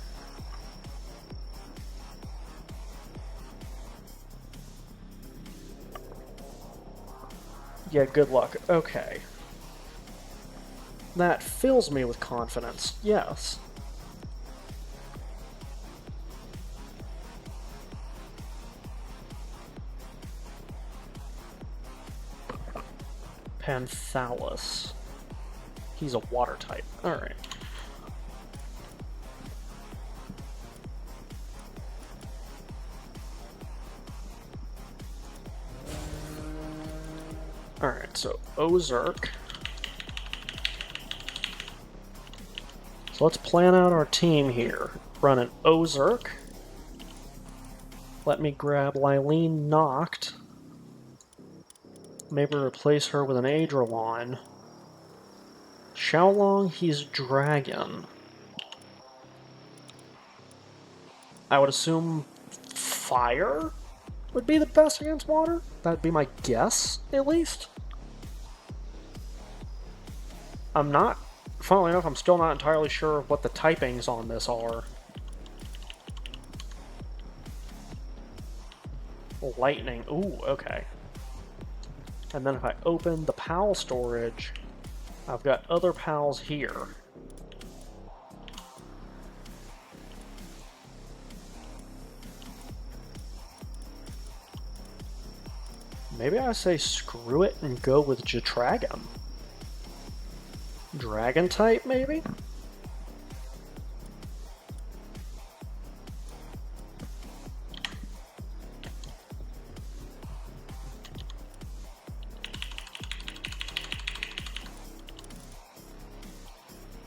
Yeah, good luck. Okay. That fills me with confidence, yes. Panthalus. He's a water type. Alright. Alright, so Ozark. So let's plan out our team here. Run an Ozark. Let me grab Lylene Noct. Maybe replace her with an Adralon. Xiaolong, he's Dragon. I would assume Fire would be the best against water? That'd be my guess, at least. I'm not, funnily enough, I'm still not entirely sure what the typings on this are. Lightning, ooh, okay. And then if I open the PAL storage, I've got other PALs here. Maybe I say screw it and go with Jetragon. Dragon type, maybe?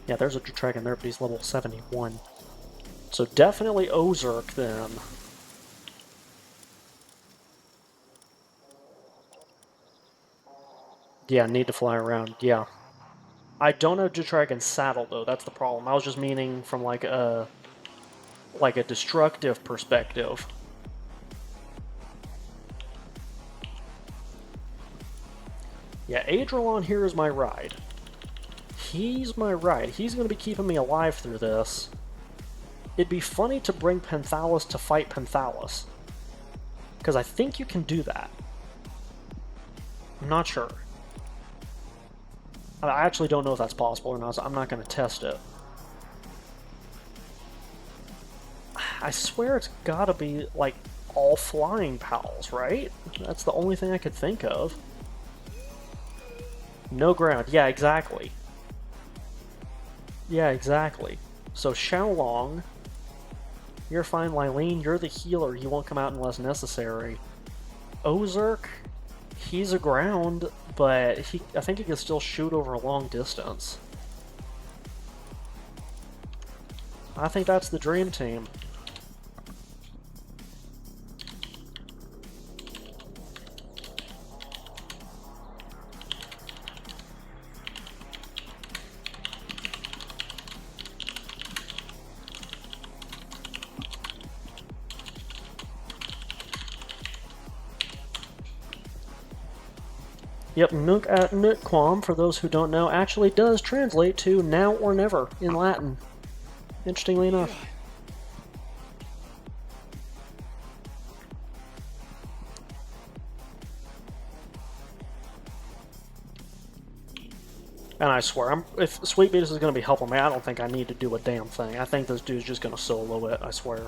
Yeah, there's a Jetragon there, but he's level 71. So definitely Ozark then. Yeah, need to fly around, yeah. I don't have Jetragon's saddle though, that's the problem. I was just meaning from like a destructive perspective. Yeah, Adralon here is my ride. He's my ride. He's going to be keeping me alive through this. It'd be funny to bring Panthalus to fight Panthalus, because I think you can do that. I'm not sure. I actually don't know if that's possible or not, so I'm not going to test it. I swear it's got to be, like, all flying pals, right? That's the only thing I could think of. No ground. Yeah, exactly. Yeah, exactly. So Xiaolong, you're fine. Lylene, you're the healer. You won't come out unless necessary. Ozark, he's aground, but I think he can still shoot over a long distance. I think that's the dream team. Yep, Nunc at Nutquam, for those who don't know, actually does translate to now or never in Latin. Interestingly enough. And I swear, if Sweet Beatus is going to be helping me, I don't think I need to do a damn thing. I think this dude's just going to solo it, I swear.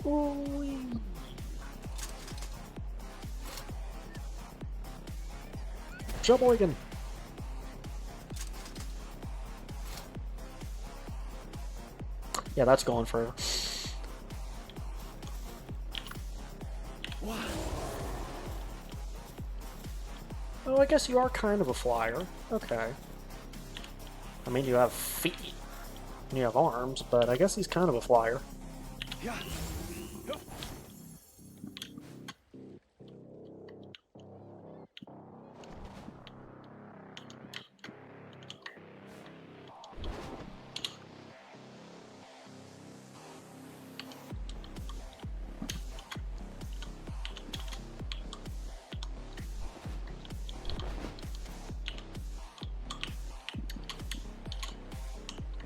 Ooh-wee. Sheboygan. Yeah, that's going forever. Oh, I guess you are kind of a flyer. Okay. I mean, you have feet. And you have arms, but I guess he's kind of a flyer.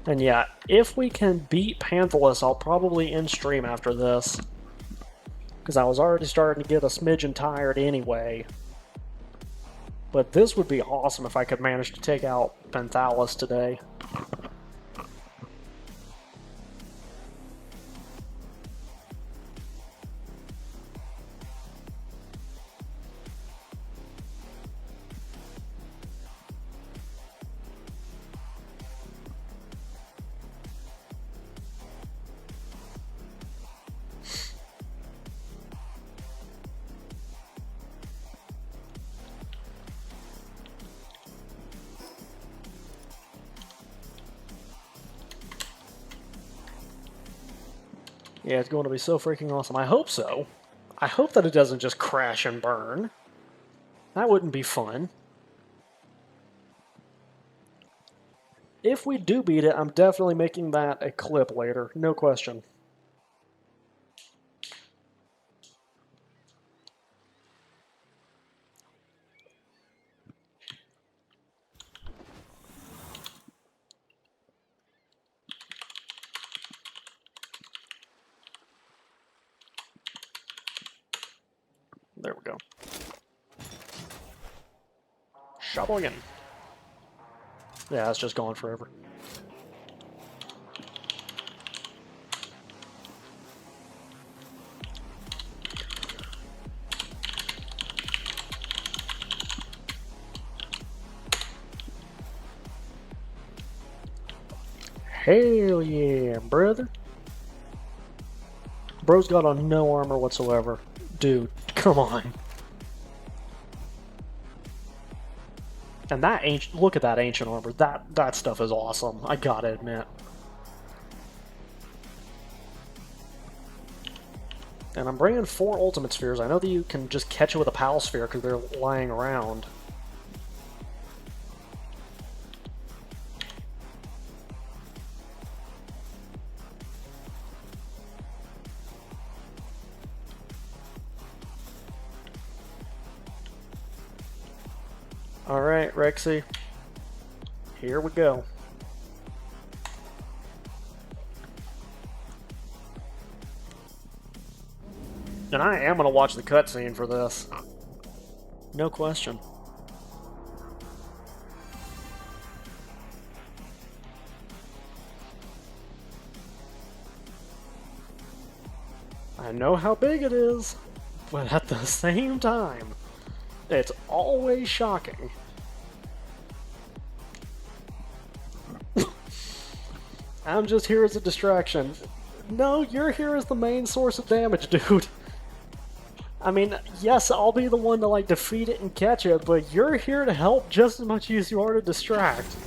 And yeah, if we can beat Panthalus, I'll probably end stream after this. Because I was already starting to get a smidgen tired anyway. But this would be awesome if I could manage to take out Panthalus today. Yeah, it's going to be so freaking awesome. I hope so. I hope that it doesn't just crash and burn. That wouldn't be fun. If we do beat it, I'm definitely making that a clip later. No question. There we go. Shoveling. Yeah, it's just gone forever. Hell yeah, brother. Bro's got on no armor whatsoever. Dude, come on. And that ancient, look at that ancient armor. That stuff is awesome. I gotta admit. And I'm bringing 4 ultimate spheres. I know that you can just catch it with a pal sphere because they're lying around. Alright, Rexy. Here we go. And I am going to watch the cutscene for this. No question. I know how big it is, but at the same time, it's always shocking. I'm just here as a distraction. No, you're here as the main source of damage, dude. I mean, yes, I'll be the one to, like, defeat it and catch it, but you're here to help just as much as you are to distract.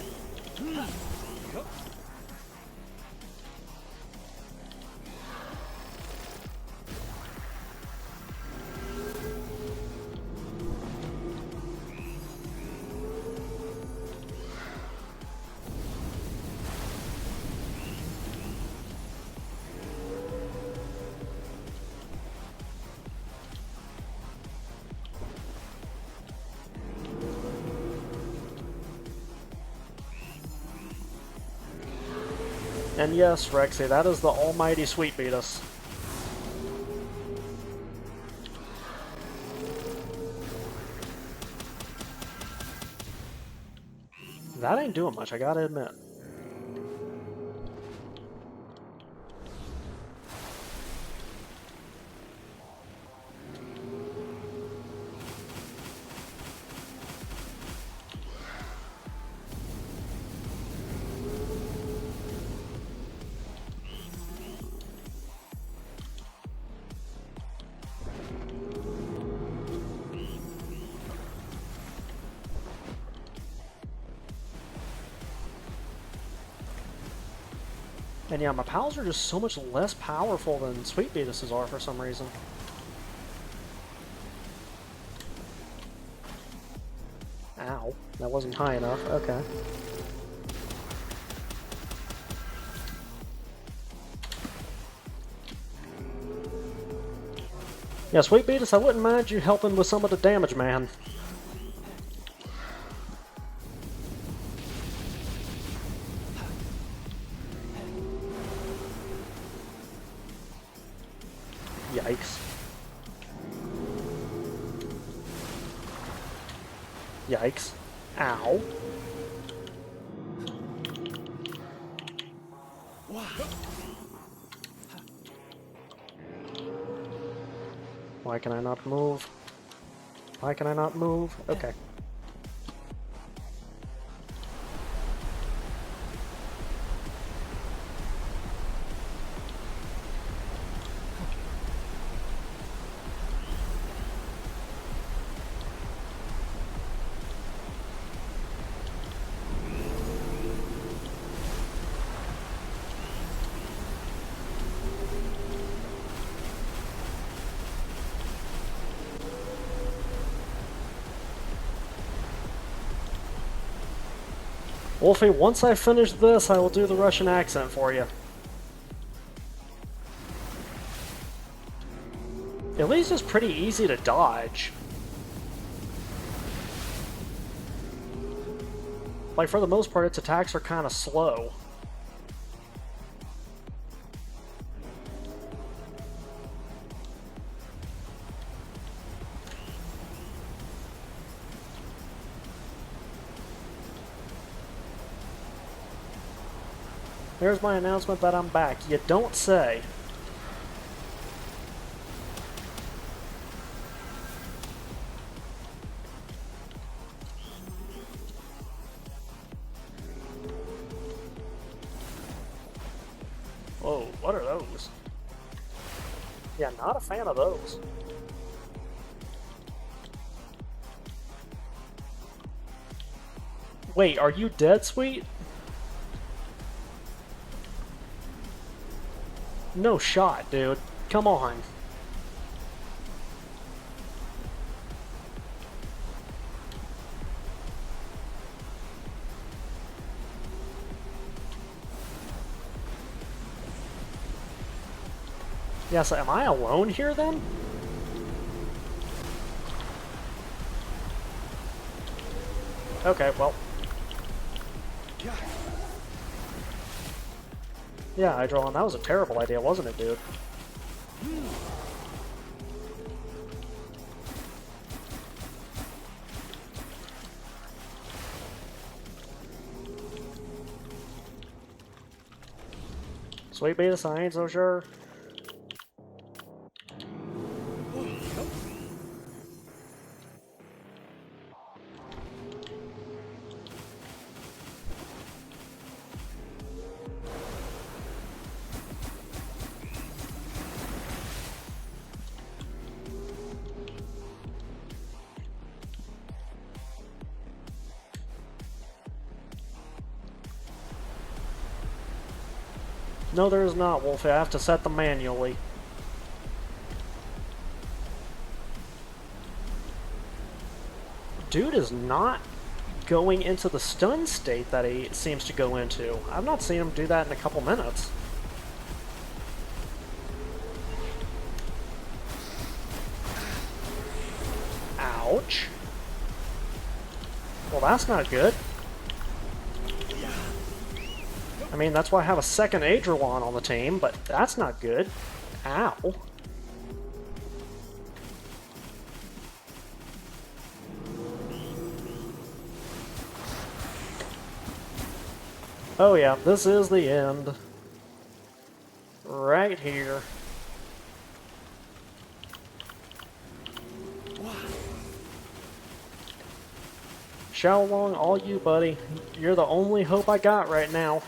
And yes, Rexy, that is the almighty Sweet Beatus. That ain't doing much, I gotta admit. And yeah, my pals are just so much less powerful than Sweet Beatus's are for some reason. Ow, that wasn't high enough. Okay. Yeah, Sweet Beatus, I wouldn't mind you helping with some of the damage, man. Yikes. Yikes. Ow. Why can I not move? Why can I not move? Okay. Wolfie, once I finish this, I will do the Russian accent for you. At least it's pretty easy to dodge. Like, for the most part, its attacks are kind of slow. There's my announcement that I'm back. You don't say. Whoa, what are those? Yeah, not a fan of those. Wait, are you dead, Sweet? No shot, dude. Come on. Yes, am I alone here then? Okay, well. Yeah, Hydrolon, that was a terrible idea, wasn't it, dude? Sweet Beatus, I ain't so sure. No, there is not, Wolfie. I have to set them manually. Dude is not going into the stun state that he seems to go into. I've not seen him do that in a couple minutes. Ouch. Well, that's not good. I mean, that's why I have a second Adrolon on the team, but that's not good. Ow. Oh yeah, this is the end. Right here. Xiaolong, all you, buddy. You're the only hope I got right now.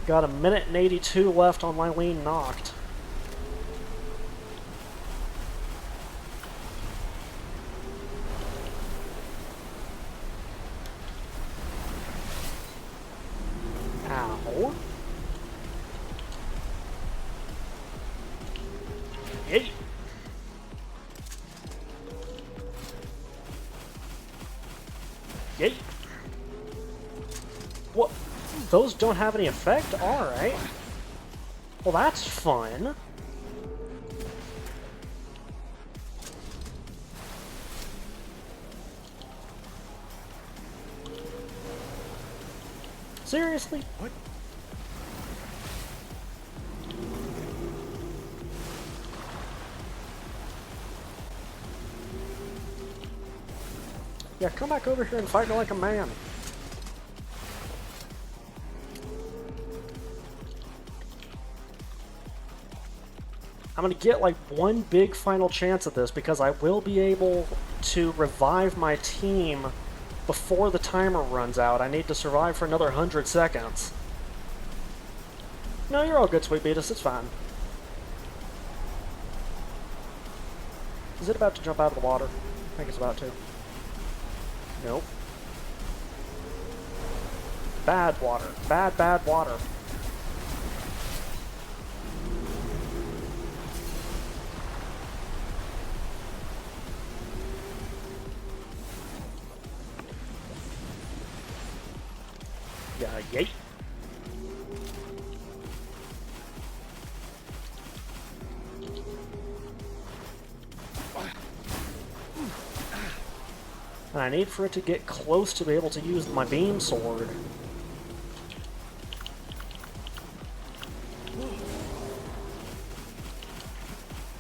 Got a minute and 82 left on Lylene knocked. Ow. Yay. Yay. What? Those don't have any effect? Alright. Well, that's fun. Seriously? What? Yeah, come back over here and fight me like a man. I'm gonna get like one big final chance at this because I will be able to revive my team before the timer runs out. I need to survive for another 100 seconds. No, you're all good, Sweet Beatus. It's fine. Is it about to jump out of the water? I think it's about to. Nope. Bad water. Bad, bad water. Yeah, yay. And I need for it to get close to be able to use my beam sword.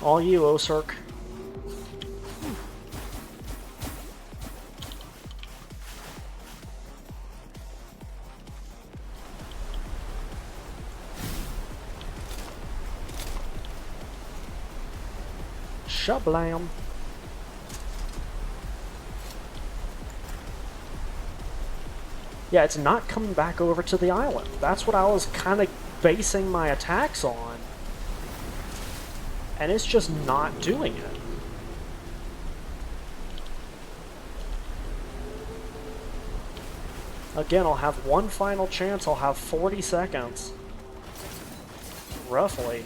All you, Osirk. Shablam. Yeah, it's not coming back over to the island. That's what I was kind of basing my attacks on. And it's just not doing it. Again, I'll have one final chance. I'll have 40 seconds. Roughly.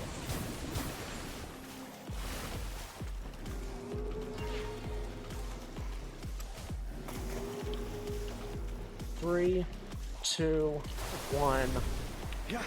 Three, two, one. Yeah.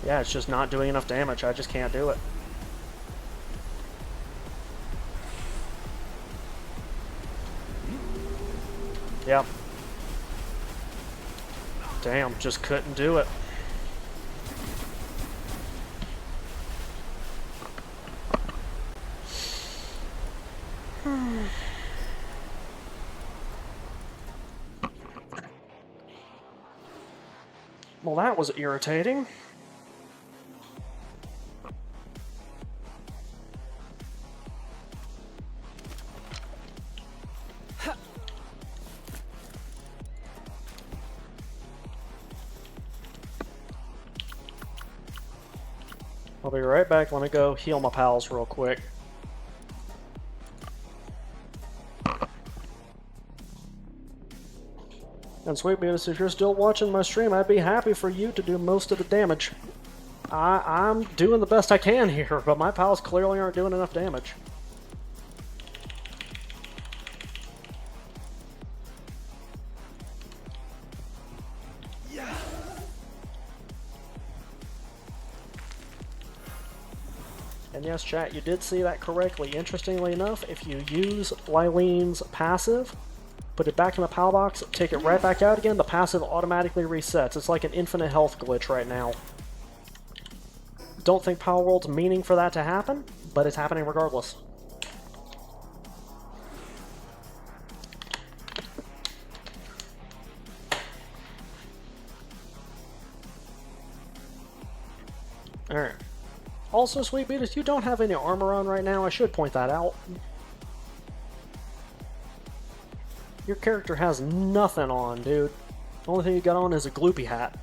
Yeah, it's just not doing enough damage. I just can't do it. Yep. Damn, just couldn't do it. Well, that was irritating. I'll be right back. Let me go heal my pals real quick. And Sweet Beatus, if you're still watching my stream, I'd be happy for you to do most of the damage. I'm doing the best I can here, but my pals clearly aren't doing enough damage. And yes, chat, you did see that correctly. Interestingly enough, if you use Lylene's passive, put it back in the PAL box, take it right back out again, the passive automatically resets. It's like an infinite health glitch right now. Don't think Palworld's meaning for that to happen, but it's happening regardless. Alright. Also, Sweet Beatus, you don't have any armor on right now. I should point that out. Your character has nothing on, dude. The only thing you got on is a gloopy hat.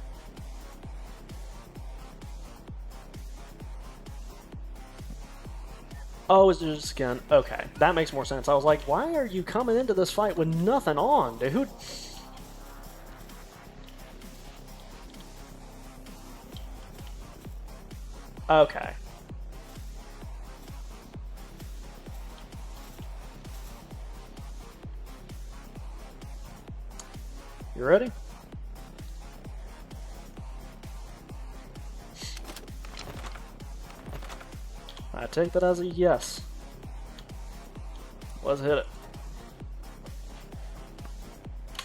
Oh, it's just skin. Okay, that makes more sense. I was like, why are you coming into this fight with nothing on, dude? Okay. You ready? I take that as a yes. Let's hit it.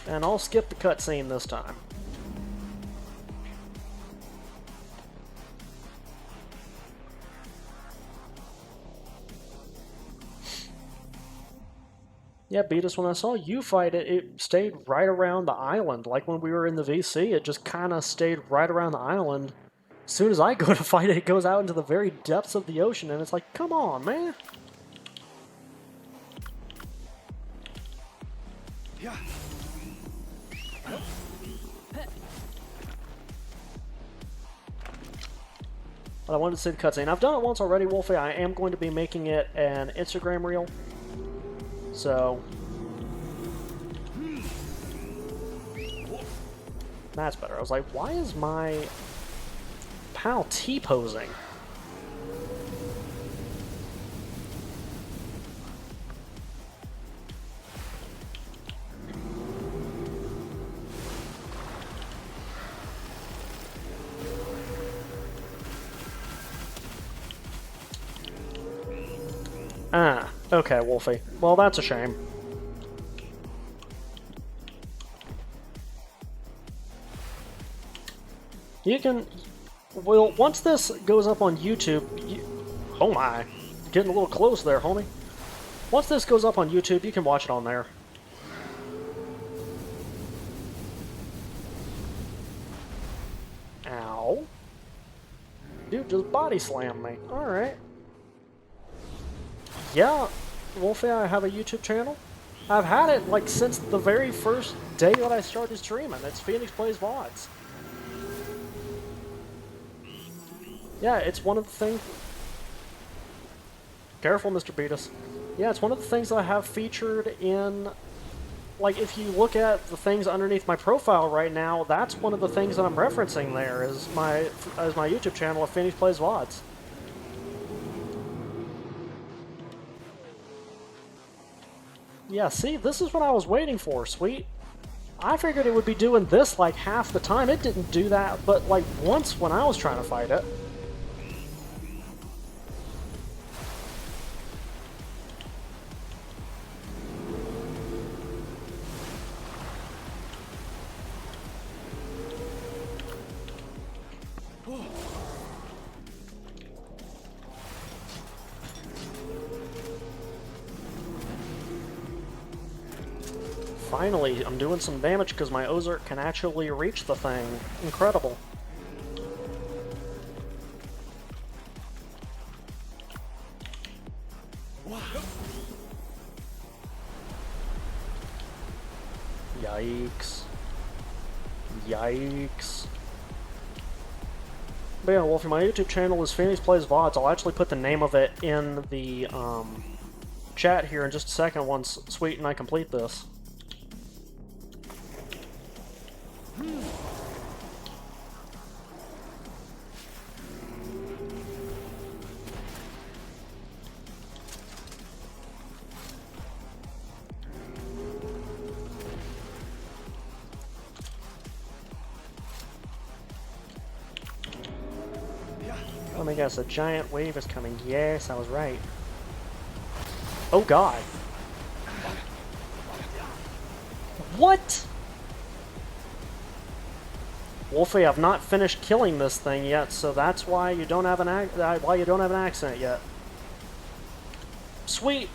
And I'll skip the cutscene this time. Yeah, Beatus, when I saw you fight it, it stayed right around the island. Like when we were in the VC, it just kind of stayed right around the island. As soon as I go to fight it, it goes out into the very depths of the ocean, and it's like, come on, man. Yeah. But I wanted to see the cutscene. I've done it once already, Wolfie. I am going to be making it an Instagram reel. So that's better. I was like, why is my pal T-posing? Ah, okay, Wolfie. Well, that's a shame. You can... Well, once this goes up on YouTube... Oh my. Getting a little close there, homie. Once this goes up on YouTube, you can watch it on there. Ow. Dude just body slammed me. Alright. Yeah, Wolfie, I have a YouTube channel. I've had it, like, since the very first day that I started streaming. It's Phoenix Plays VODs. Yeah, it's one of the things... Careful, Mr. Beatus. Yeah, it's one of the things that I have featured in... Like, if you look at the things underneath my profile right now, that's one of the things that I'm referencing there, is my YouTube channel of Phoenix Plays VODs. Yeah, see, this is what I was waiting for, Sweet. I figured it would be doing this like half the time. It didn't do that, but like once when I was trying to fight it. Finally, I'm doing some damage because my Ozark can actually reach the thing. Incredible. Yikes. Yikes. But yeah, Wolfie, my YouTube channel is Phoenix Plays VODs. I'll actually put the name of it in the chat here in just a second once Sweet and I complete this. Let me guess, a giant wave is coming. Yes, I was right. Oh god. What? Wolfie, I've not finished killing this thing yet, so that's why you don't have an accident yet. Sweet.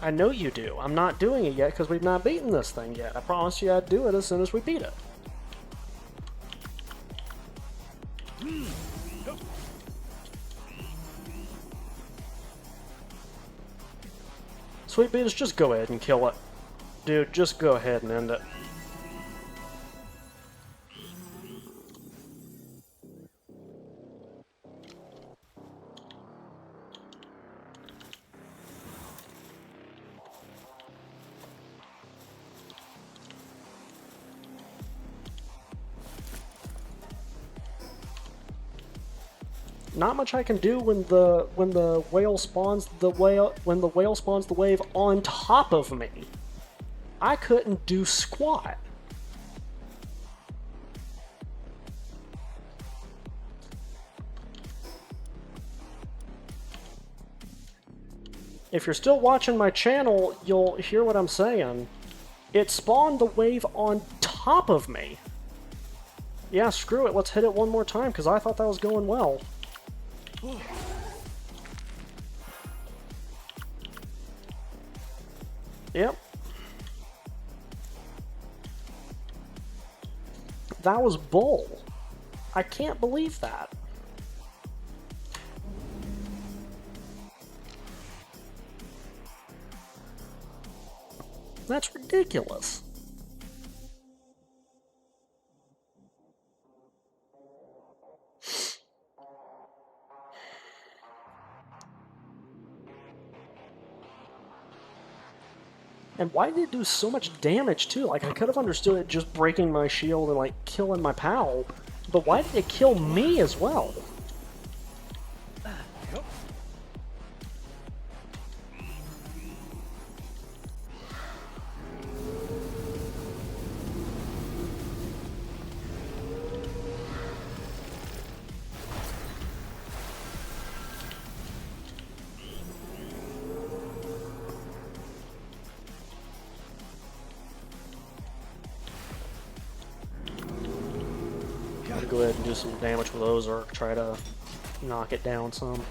I know you do. I'm not doing it yet because we've not beaten this thing yet. I promised you I'd do it as soon as we beat it. Sweet Beatus, just go ahead and kill it. Dude, just go ahead and end it. Not much I can do when the whale spawns the wave on top of me. I couldn't do squat. If you're still watching my channel, you'll hear what I'm saying. It spawned the wave on top of me. Yeah, screw it, let's hit it one more time, because I thought that was going well. Yep. That was bull. I can't believe that. That's ridiculous. And why did it do so much damage, too? Like, I could have understood it just breaking my shield and, like, killing my pal. But why did it kill me as well? Go ahead and do some damage with those or try to knock it down some.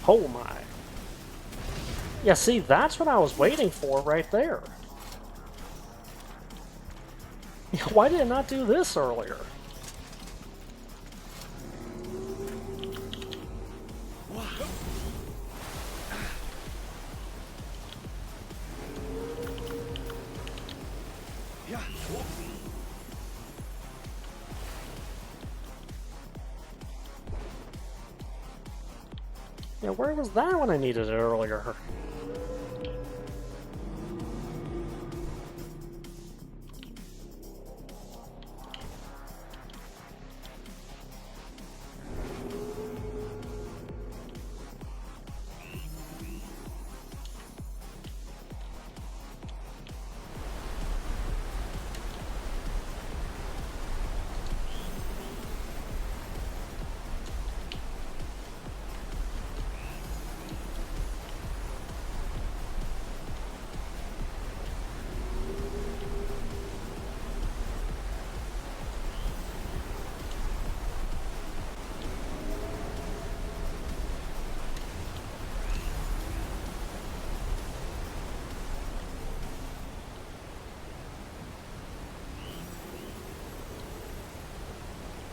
Oh my. Yeah, see, that's what I was waiting for right there. Why did it not do this earlier? Yeah, where was that when I needed it earlier?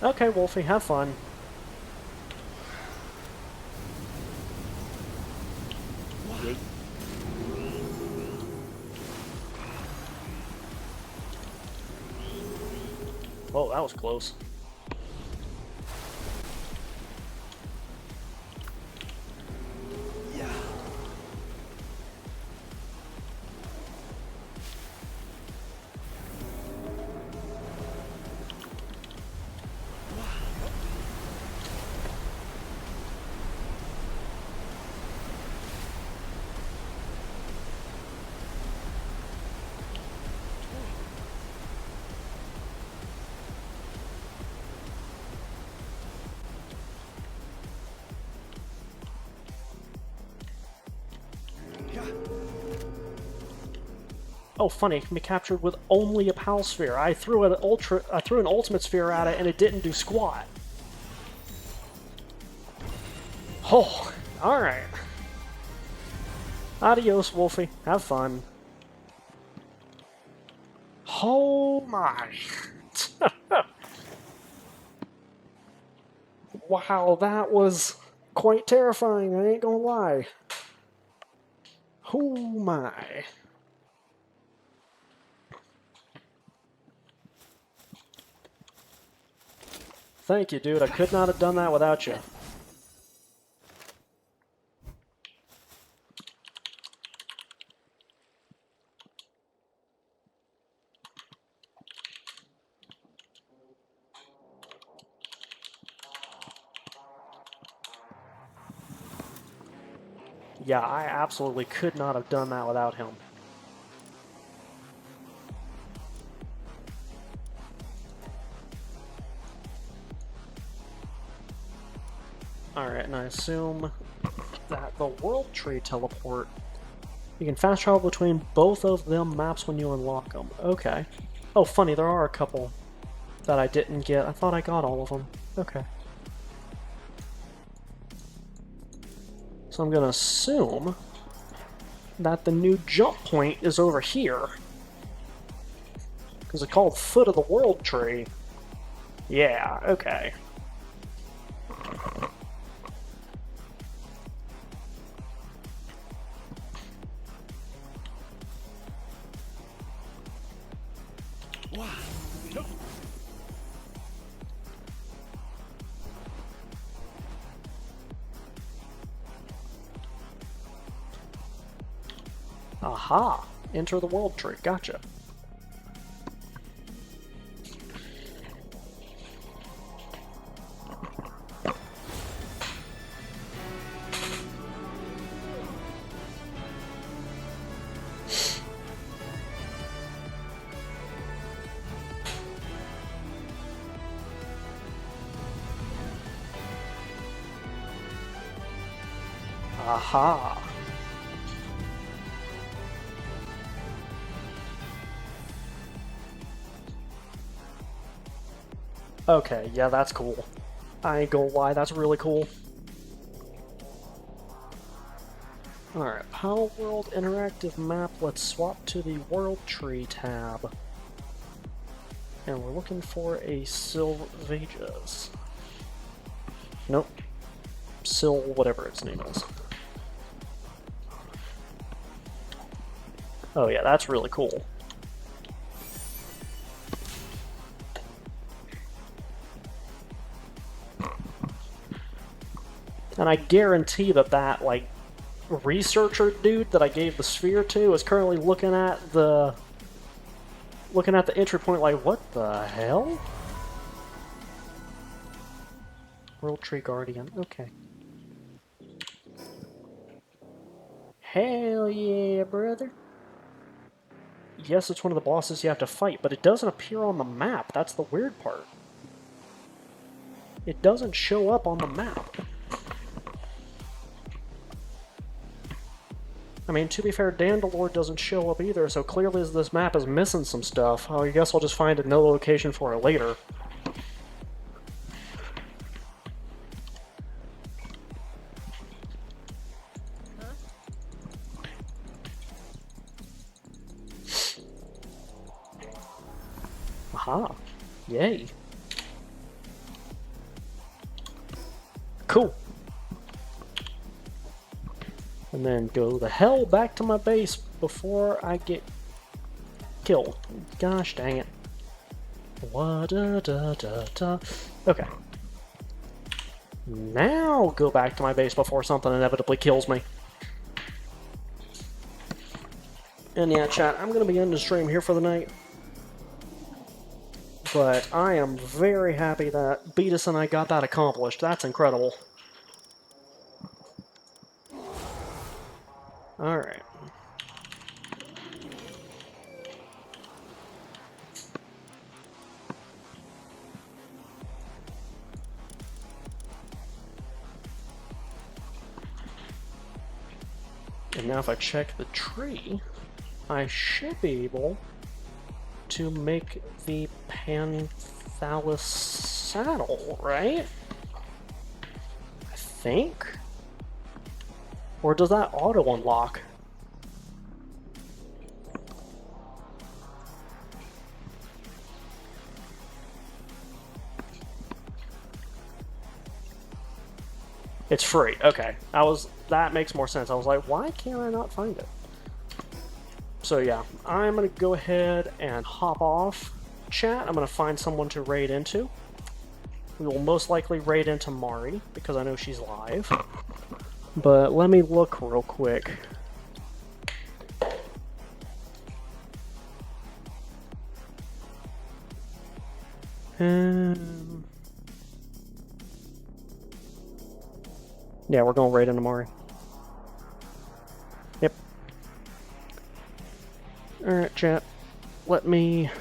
Okay, Wolfie, have fun. Yeet. Whoa, that was close. Oh, funny, it can be captured with only a Pal Sphere. I threw an Ultimate Sphere at it and it didn't do squat. Oh, alright. Adios, Wolfie. Have fun. Oh my. Wow, that was quite terrifying, I ain't gonna lie. Oh my. Thank you, dude. I could not have done that without you. Yeah, I absolutely could not have done that without him. Alright, and I assume that the World Tree teleport, you can fast travel between both of them maps when you unlock them. Okay. Oh, funny, there are a couple that I didn't get. I thought I got all of them. Okay. So I'm gonna assume that the new jump point is over here. Because it's called Foot of the World Tree. Yeah, okay. Aha! Enter the World Tree. Gotcha. Aha! Okay, yeah, that's cool. I ain't gonna lie, that's really cool. Alright, Palworld interactive map. Let's swap to the World Tree tab. And we're looking for a Sylvages. Nope. Whatever its name is. Oh yeah, that's really cool. And I guarantee that, like, researcher dude that I gave the sphere to is currently looking at the entry point like, what the hell? World Tree Guardian, okay. Hell yeah, brother. Yes, it's one of the bosses you have to fight, but it doesn't appear on the map. That's the weird part. It doesn't show up on the map. I mean, to be fair, Dandalore doesn't show up either, so clearly this map is missing some stuff. I guess I'll just find a no location for it later. Aha. Yay. Cool. And then go the hell back to my base before I get killed. Gosh dang it. Okay. Now go back to my base before something inevitably kills me. And yeah, chat, I'm going to be ending the stream here for the night. But I am very happy that Beatus and I got that accomplished. That's incredible. Alright. And now if I check the tree, I should be able to make the Panthalus saddle, right? I think? Or does that auto unlock? It's free. Okay. That makes more sense. I was like, why can't I not find it? So yeah, I'm gonna go ahead and hop off chat. I'm gonna find someone to raid into. We will most likely raid into Mari because I know she's live. But let me look real quick. Yeah, we're going right into Mari. Yep. Alright, chat. Let me...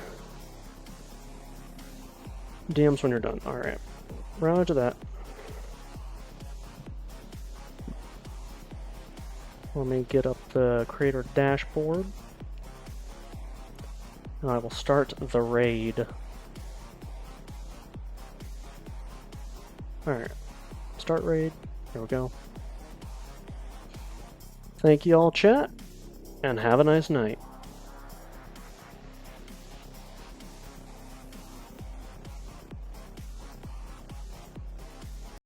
DMs when you're done. Alright. Roger that. Let me get up the creator dashboard. And I will start the raid. Alright. Start raid. There we go. Thank you all, chat, and have a nice night.